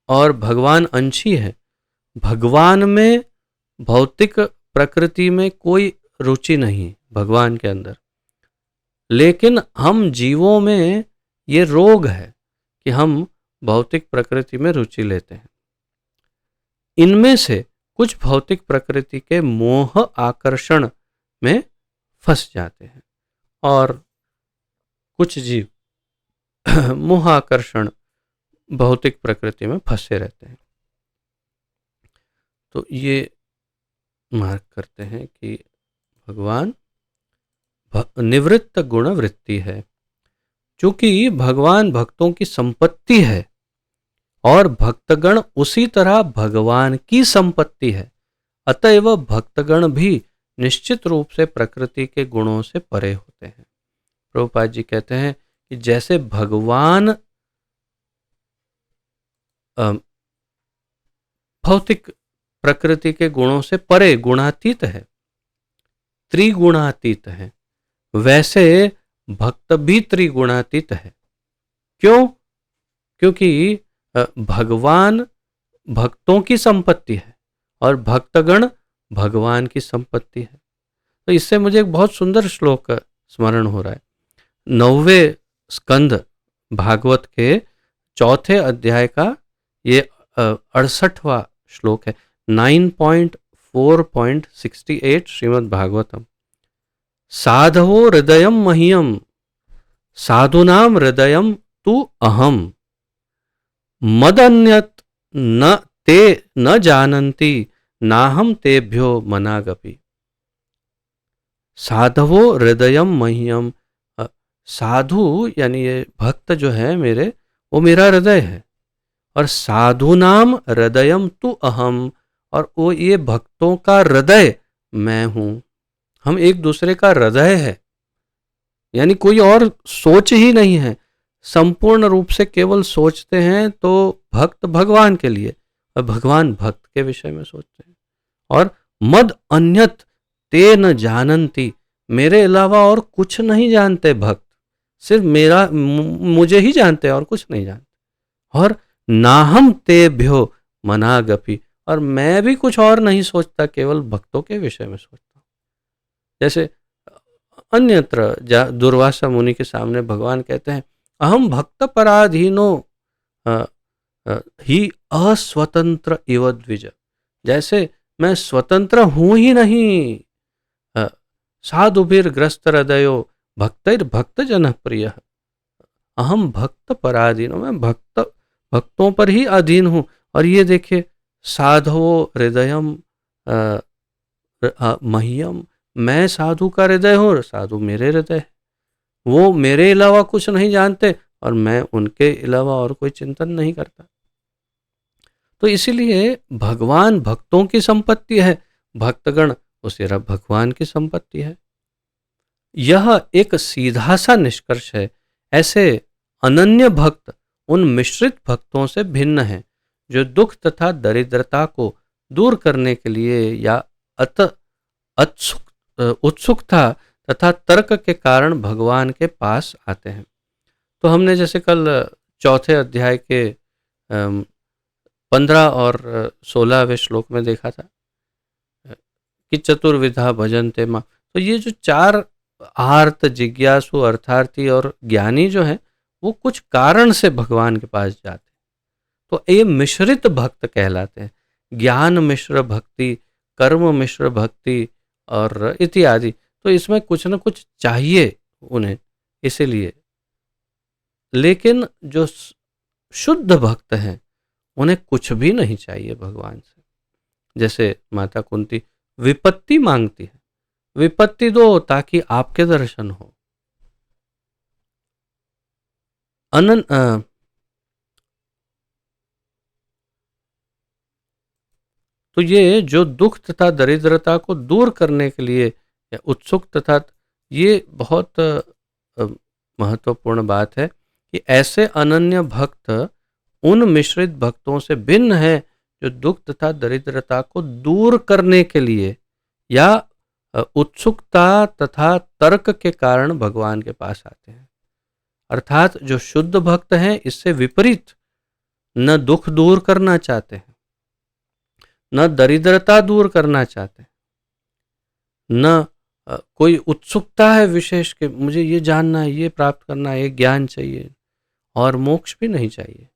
और भगवान अंशी है। भगवान में भौतिक प्रकृति में कोई रुचि नहीं भगवान के अंदर, लेकिन हम जीवों में ये रोग है कि हम भौतिक प्रकृति में रुचि लेते हैं। इनमें से कुछ भौतिक प्रकृति के मोह आकर्षण में फंस जाते हैं और कुछ जीव मोह आकर्षण भौतिक प्रकृति में फंसे रहते हैं। तो ये मार्क करते हैं कि भगवान निवृत्त गुण वृत्ति है। चूंकि भगवान भक्तों की संपत्ति है और भक्तगण उसी तरह भगवान की संपत्ति है, अतएव भक्तगण भी निश्चित रूप से प्रकृति के गुणों से परे होते हैं। प्रभुपाद जी कहते हैं कि जैसे भगवान भौतिक प्रकृति के गुणों से परे गुणातीत है, त्रिगुणातीत है, वैसे भक्त भी त्रिगुणातीत है। क्यों? क्योंकि भगवान भक्तों की संपत्ति है और भक्तगण भगवान की संपत्ति है। तो इससे मुझे एक बहुत सुंदर श्लोक स्मरण हो रहा है। 9वें स्कंद भागवत के 4थे अध्याय का ये 68वां श्लोक है। 9.4.68 श्रीमद् भागवतम। साधवो हृदयम मह्यम साधुनाम हृदयम तु अहम मदन्यत न ते न जानन्ति नाहम तेभ्यो मनागपि। साधवो हृदयम मह्यम, साधु यानी ये भक्त जो है मेरे, वो मेरा हृदय है। और साधु नाम हृदयम तु अहम, और वो ये भक्तों का हृदय मैं हूं। हम एक दूसरे का हृदय है, यानी कोई और सोच ही नहीं है। संपूर्ण रूप से केवल सोचते हैं तो भक्त भगवान के लिए और भगवान भक्त के विषय में सोचते हैं। और मद अन्यत ते न जानन्ति, मेरे अलावा और कुछ नहीं जानते भक्त, सिर्फ मुझे ही जानते हैं और कुछ नहीं जानते। और नाहम तेभ्यो मनागपि, और मैं भी कुछ और नहीं सोचता, केवल भक्तों के विषय में सोचता हूँ। जैसे अन्यत्र दुर्वासा मुनि के सामने भगवान कहते हैं अहम भक्त पराधीनो ही अस्वतंत्र इव द्विज, जैसे मैं स्वतंत्र हूं ही नहीं, साधुभिर्ग्रस्त हृदयो भक्तैर्भक्त जन प्रिय। अहम भक्त पराधीन हूँ, मैं भक्तों पर ही अधीन हूँ। और ये देखिए, साधवो हृदयम मह्यम, मैं साधु का हृदय हूँ और साधु मेरे हृदय है। वो मेरे अलावा कुछ नहीं जानते और मैं उनके अलावा और कोई चिंतन नहीं करता। तो इसीलिए भगवान भक्तों की संपत्ति है, भक्तगण उसी रब भगवान की संपत्ति है। यह एक सीधा सा निष्कर्ष है। ऐसे अनन्य भक्त उन मिश्रित भक्तों से भिन्न हैं, जो दुख तथा दरिद्रता को दूर करने के लिए या अत उत्सुकता तथा तर्क के कारण भगवान के पास आते हैं। तो हमने जैसे कल चौथे अध्याय के 15 और 16वें श्लोक में देखा था कि चतुर्विधा भजन्ते मां। तो ये जो चार आर्त, जिज्ञासु, अर्थार्थी और ज्ञानी जो हैं, वो कुछ कारण से भगवान के पास जाते हैं। तो ये मिश्रित भक्त कहलाते हैं। ज्ञान मिश्र भक्ति, कर्म मिश्र भक्ति और इत्यादि। तो इसमें कुछ न कुछ चाहिए उन्हें, इसीलिए। लेकिन जो शुद्ध भक्त हैं, उन्हें कुछ भी नहीं चाहिए भगवान से। जैसे माता कुंती विपत्ति मांगती है, विपत्ति दो ताकि आपके दर्शन हो। तो ये जो दुख तथा दरिद्रता को दूर करने के लिए या उत्सुक तथा, ये बहुत महत्वपूर्ण बात है कि ऐसे अनन्य भक्त उन मिश्रित भक्तों से भिन्न है, जो दुख तथा दरिद्रता को दूर करने के लिए या उत्सुकता तथा तर्क के कारण भगवान के पास आते हैं। अर्थात जो शुद्ध भक्त हैं, इससे विपरीत न दुख दूर करना चाहते हैं, न दरिद्रता दूर करना चाहते हैं, न कोई उत्सुकता है विशेष के मुझे ये जानना है, ये प्राप्त करना है, ये ज्ञान चाहिए, और मोक्ष भी नहीं चाहिए।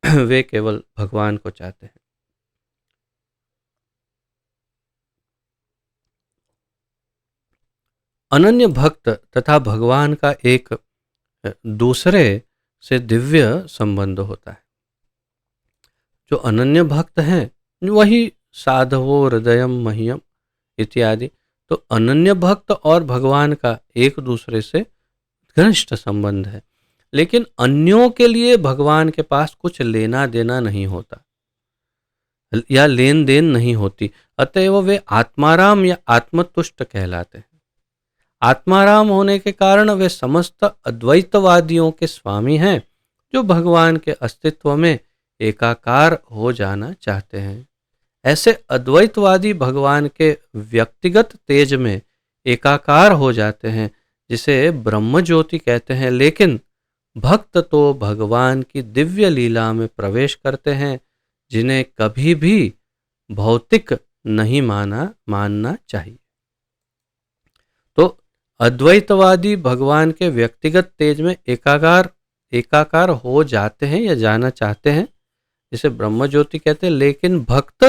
वे केवल भगवान को चाहते हैं। अनन्य भक्त तथा भगवान का एक दूसरे से दिव्य संबंध होता है। जो अनन्य भक्त हैं, वही साधवो हृदयम मह्यम इत्यादि। तो अनन्य भक्त और भगवान का एक दूसरे से घनिष्ठ संबंध है, लेकिन अन्यों के लिए भगवान के पास कुछ लेना देना नहीं होता या लेन देन नहीं होती। अतएव वे आत्माराम या आत्मतुष्ट कहलाते हैं। आत्माराम होने के कारण वे समस्त अद्वैतवादियों के स्वामी हैं, जो भगवान के अस्तित्व में एकाकार हो जाना चाहते हैं। ऐसे अद्वैतवादी भगवान के व्यक्तिगत तेज में एकाकार हो जाते हैं, जिसे ब्रह्म ज्योति कहते हैं। लेकिन भक्त तो भगवान की दिव्य लीला में प्रवेश करते हैं, जिन्हें कभी भी भौतिक नहीं मानना चाहिए। तो अद्वैतवादी भगवान के व्यक्तिगत तेज में एकाकार हो जाते हैं या जाना चाहते हैं, जिसे ब्रह्म ज्योति कहते हैं। लेकिन भक्त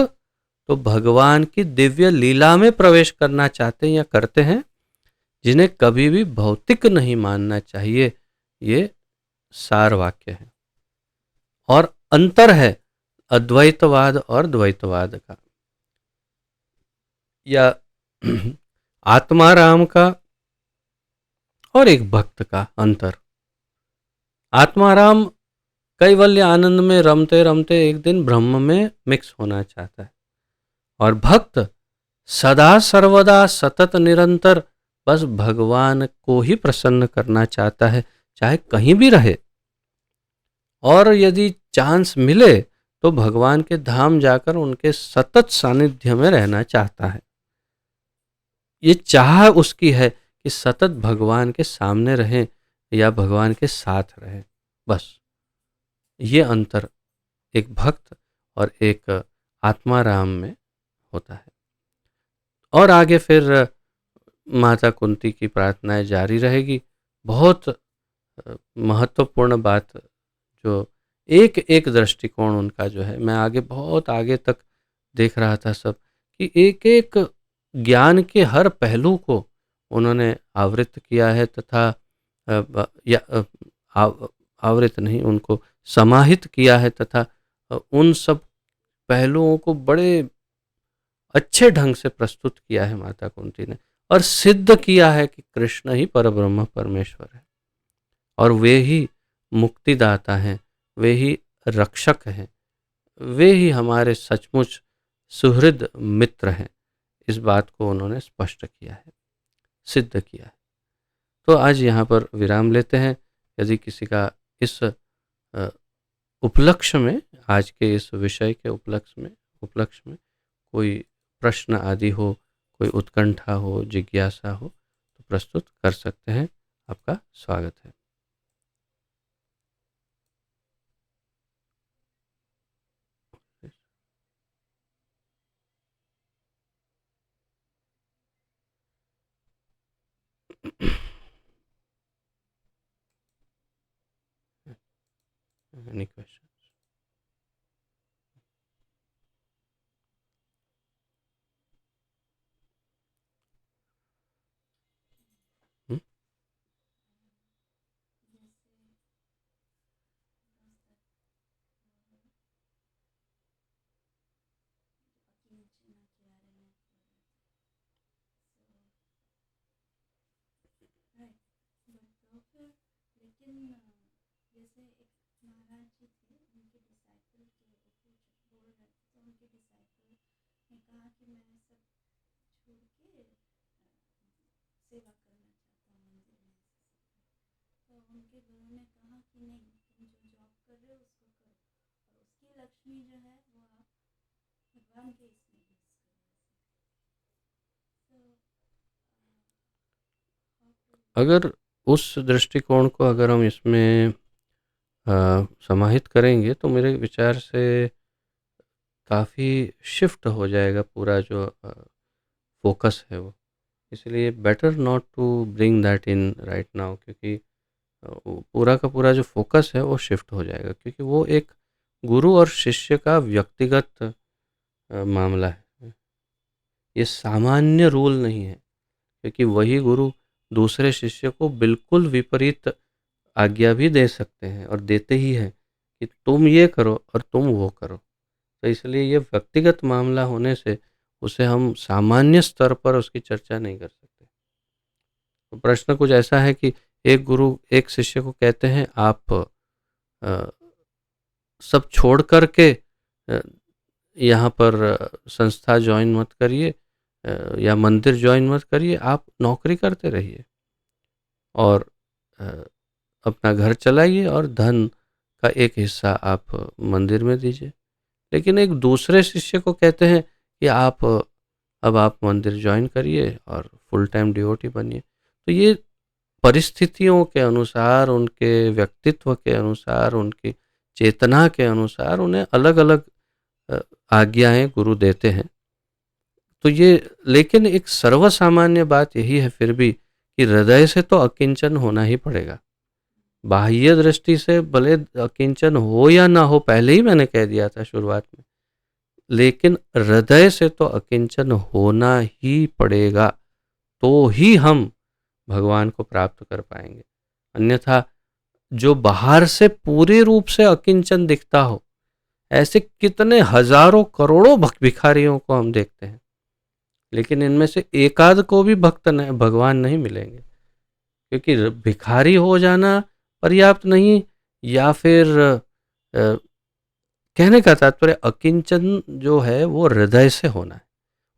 तो भगवान की दिव्य लीला में प्रवेश करना चाहते हैं या करते हैं, जिन्हें कभी भी भौतिक नहीं मानना चाहिए। ये सार वाक्य है। और अंतर है अद्वैतवाद और द्वैतवाद का, या आत्माराम का और एक भक्त का अंतर। आत्माराम कैवल्य आनंद में रमते रमते एक दिन ब्रह्म में मिक्स होना चाहता है, और भक्त सदा सर्वदा सतत निरंतर बस भगवान को ही प्रसन्न करना चाहता है, चाहे कहीं भी रहे। और यदि चांस मिले तो भगवान के धाम जाकर उनके सतत सानिध्य में रहना चाहता है। ये चाह उसकी है कि सतत भगवान के सामने रहें या भगवान के साथ रहें। बस ये अंतर एक भक्त और एक आत्माराम में होता है। और आगे फिर माता कुंती की प्रार्थनाएं जारी रहेगी। बहुत महत्वपूर्ण बात, जो एक एक दृष्टिकोण उनका जो है, मैं आगे बहुत आगे तक देख रहा था सब, कि एक एक ज्ञान के हर पहलू को उन्होंने आवृत किया है तथा आवृत नहीं, उनको समाहित किया है तथा उन सब पहलुओं को बड़े अच्छे ढंग से प्रस्तुत किया है माता कुंती ने, और सिद्ध किया है कि कृष्ण ही परब्रह्म परमेश्वर है और वे ही मुक्तिदाता हैं, वे ही रक्षक हैं, वे ही हमारे सचमुच सुहृद मित्र हैं। इस बात को उन्होंने स्पष्ट किया है, सिद्ध किया है। तो आज यहाँ पर विराम लेते हैं। यदि किसी का इस उपलक्ष्य में, आज के इस विषय के उपलक्ष्य में कोई प्रश्न आदि हो, कोई उत्कंठा हो, जिज्ञासा हो, तो प्रस्तुत कर सकते हैं। आपका स्वागत है। Any questions? Hmm? अगर उस दृष्टिकोण को अगर हम इसमें समाहित करेंगे तो मेरे विचार से काफ़ी शिफ्ट हो जाएगा पूरा जो फोकस है वो। इसलिए better not to bring that in right now, क्योंकि पूरा का पूरा जो फोकस है वो शिफ्ट हो जाएगा, क्योंकि वो एक गुरु और शिष्य का व्यक्तिगत मामला है। ये सामान्य रूल नहीं है, क्योंकि वही गुरु दूसरे शिष्य को बिल्कुल विपरीत आज्ञा भी दे सकते हैं और देते ही हैं कि तुम ये करो और तुम वो करो। तो इसलिए ये व्यक्तिगत मामला होने से उसे हम सामान्य स्तर पर उसकी चर्चा नहीं कर सकते। तो प्रश्न कुछ ऐसा है कि एक गुरु एक शिष्य को कहते हैं आप सब छोड़ करके यहाँ पर संस्था ज्वाइन मत करिए या मंदिर ज्वाइन मत करिए, आप नौकरी करते रहिए और अपना घर चलाइए और धन का एक हिस्सा आप मंदिर में दीजिए। लेकिन एक दूसरे शिष्य को कहते हैं कि अब आप मंदिर ज्वाइन करिए और फुल टाइम डिवोटी बनिए। तो ये परिस्थितियों के अनुसार, उनके व्यक्तित्व के अनुसार, उनकी चेतना के अनुसार उन्हें अलग अलग आज्ञाएं गुरु देते हैं। तो ये, लेकिन एक सर्वसामान्य बात यही है फिर भी कि हृदय से तो अकिंचन होना ही पड़ेगा। बाह्य दृष्टि से भले अकिंचन हो या ना हो, पहले ही मैंने कह दिया था शुरुआत में, लेकिन हृदय से तो अकिंचन होना ही पड़ेगा, तो ही हम भगवान को प्राप्त कर पाएंगे। अन्यथा जो बाहर से पूरे रूप से अकिंचन दिखता हो, ऐसे कितने हजारों करोड़ों भिखारियों को हम देखते हैं, लेकिन इनमें से एकाध को भी भगवान नहीं मिलेंगे, क्योंकि भिखारी हो जाना पर्याप्त नहीं, या फिर कहने का तात्पर्य अकिंचन जो है वो हृदय से होना है।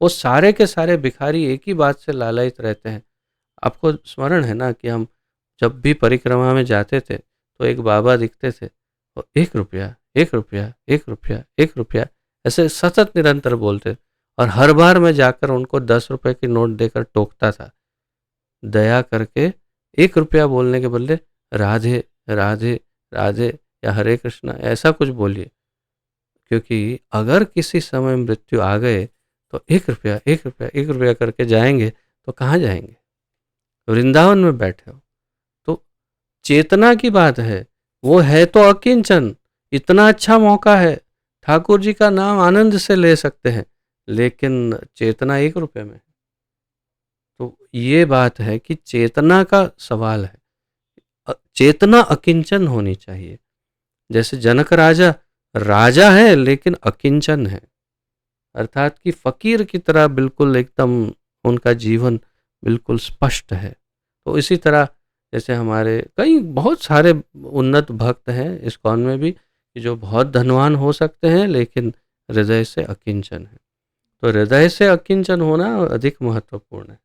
वो सारे के सारे भिखारी एक ही बात से लालयित रहते हैं। आपको स्मरण है ना कि हम जब भी परिक्रमा में जाते थे तो एक बाबा दिखते थे, और 1 रुपया 1 रुपया 1 रुपया 1 रुपया ऐसे सतत निरंतर बोलते, और हर बार मैं जाकर उनको 10 रुपए की नोट देकर टोकता था, दया करके 1 रुपया बोलने के बदले राधे राधे राधे या हरे कृष्णा ऐसा कुछ बोलिए, क्योंकि अगर किसी समय मृत्यु आ गए तो 1 रुपया 1 रुपया 1 रुपया करके जाएंगे तो कहाँ जाएंगे? वृंदावन में बैठे हो। तो चेतना की बात है, वो है तो अकिंचन, इतना अच्छा मौका है, ठाकुर जी का नाम आनंद से ले सकते हैं, लेकिन चेतना 1 रुपये में। तो ये बात है कि चेतना का सवाल है। चेतना अकिंचन होनी चाहिए। जैसे जनक राजा राजा है लेकिन अकिंचन है, अर्थात कि फकीर की तरह बिल्कुल एकदम उनका जीवन बिल्कुल स्पष्ट है। तो इसी तरह जैसे हमारे कई बहुत सारे उन्नत भक्त हैं इस्कॉन में भी, कि जो बहुत धनवान हो सकते हैं लेकिन हृदय से अकिंचन है। तो हृदय से अकिंचन होना अधिक महत्वपूर्ण है।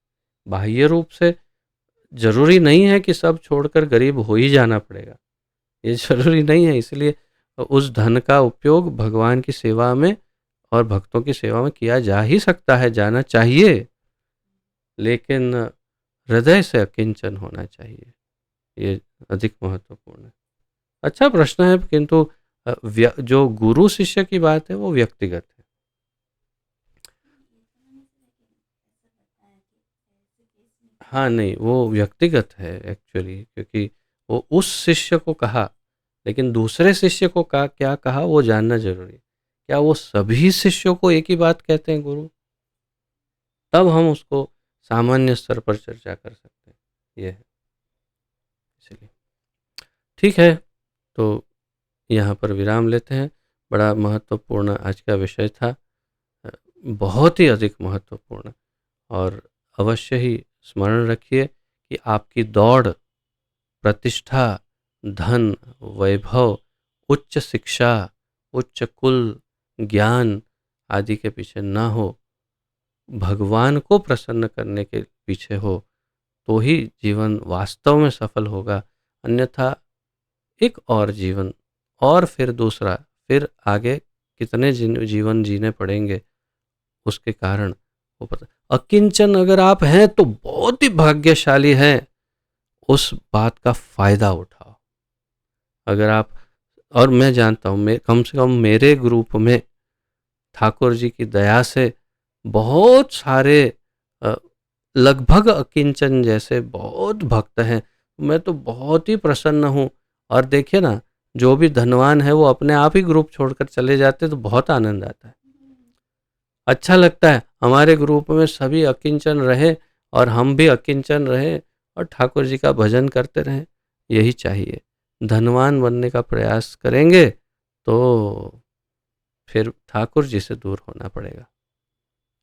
बाह्य रूप से जरूरी नहीं है कि सब छोड़कर गरीब हो ही जाना पड़ेगा, ये जरूरी नहीं है। इसलिए उस धन का उपयोग भगवान की सेवा में और भक्तों की सेवा में किया जा ही सकता है, जाना चाहिए, लेकिन हृदय से अकिंचन होना चाहिए, ये अधिक महत्वपूर्ण है। अच्छा प्रश्न है, किंतु जो गुरु शिष्य की बात है वो व्यक्तिगत है। हाँ नहीं, वो व्यक्तिगत है एक्चुअली, क्योंकि वो उस शिष्य को कहा, लेकिन दूसरे शिष्य को क्या कहा वो जानना जरूरी है। क्या वो सभी शिष्यों को एक ही बात कहते हैं गुरु? तब हम उसको सामान्य स्तर पर चर्चा कर सकते हैं, ये है। इसलिए ठीक है, तो यहाँ पर विराम लेते हैं। बड़ा महत्वपूर्ण आज का विषय था, बहुत ही अधिक महत्वपूर्ण। और अवश्य ही स्मरण रखिए कि आपकी दौड़ प्रतिष्ठा, धन, वैभव, उच्च शिक्षा, उच्च कुल, ज्ञान आदि के पीछे ना हो, भगवान को प्रसन्न करने के पीछे हो, तो ही जीवन वास्तव में सफल होगा। अन्यथा एक और जीवन, और फिर दूसरा, फिर आगे कितने जीवन जीने पड़ेंगे उसके कारण वो पता। अकिंचन अगर आप हैं तो बहुत ही भाग्यशाली हैं, उस बात का फायदा उठाओ। अगर आप, और मैं जानता हूँ, कम से कम मेरे ग्रुप में ठाकुर जी की दया से बहुत सारे अ, लगभग अकिंचन जैसे बहुत भक्त हैं। मैं तो बहुत ही प्रसन्न हूँ। और देखिए ना, जो भी धनवान है वो अपने आप ही ग्रुप छोड़कर चले जाते, तो बहुत आनंद आता है, अच्छा लगता है। हमारे ग्रुप में सभी अकिंचन रहे और हम भी अकिंचन रहे और ठाकुर जी का भजन करते रहें, यही चाहिए। धनवान बनने का प्रयास करेंगे तो फिर ठाकुर जी से दूर होना पड़ेगा।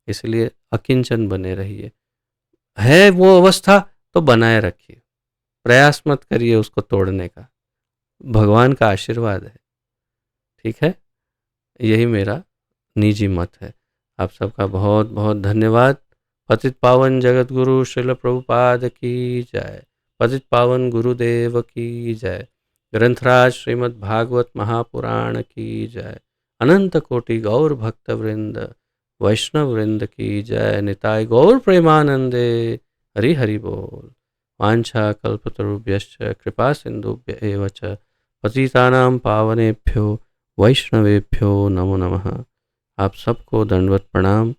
इसलिए अकिंचन बने रहिए। है वो अवस्था तो बनाए रखिए, प्रयास मत करिए उसको तोड़ने का, भगवान का आशीर्वाद है। ठीक है, यही मेरा निजी मत है। आप सबका बहुत बहुत धन्यवाद। पतित पावन जगत गुरु श्रील प्रभुपाद की जय। पतित पावन गुरुदेव की जय। ग्रंथराज श्रीमद् भागवत महापुराण की जय। अनंत कोटि गौर भक्त वृंद वैष्णव वृंद की जय। निताय गौर प्रेमानंदे। हरि हरि बोल। वांछा कल्पतरुभ्यश्च कृपा सिंधुभ्य एव च पतितानां पावनेभ्यो वैष्णवेभ्यो नमो नमः। आप सबको दंडवत प्रणाम।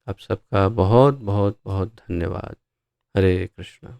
आप सबका बहुत बहुत बहुत धन्यवाद। हरे कृष्णा।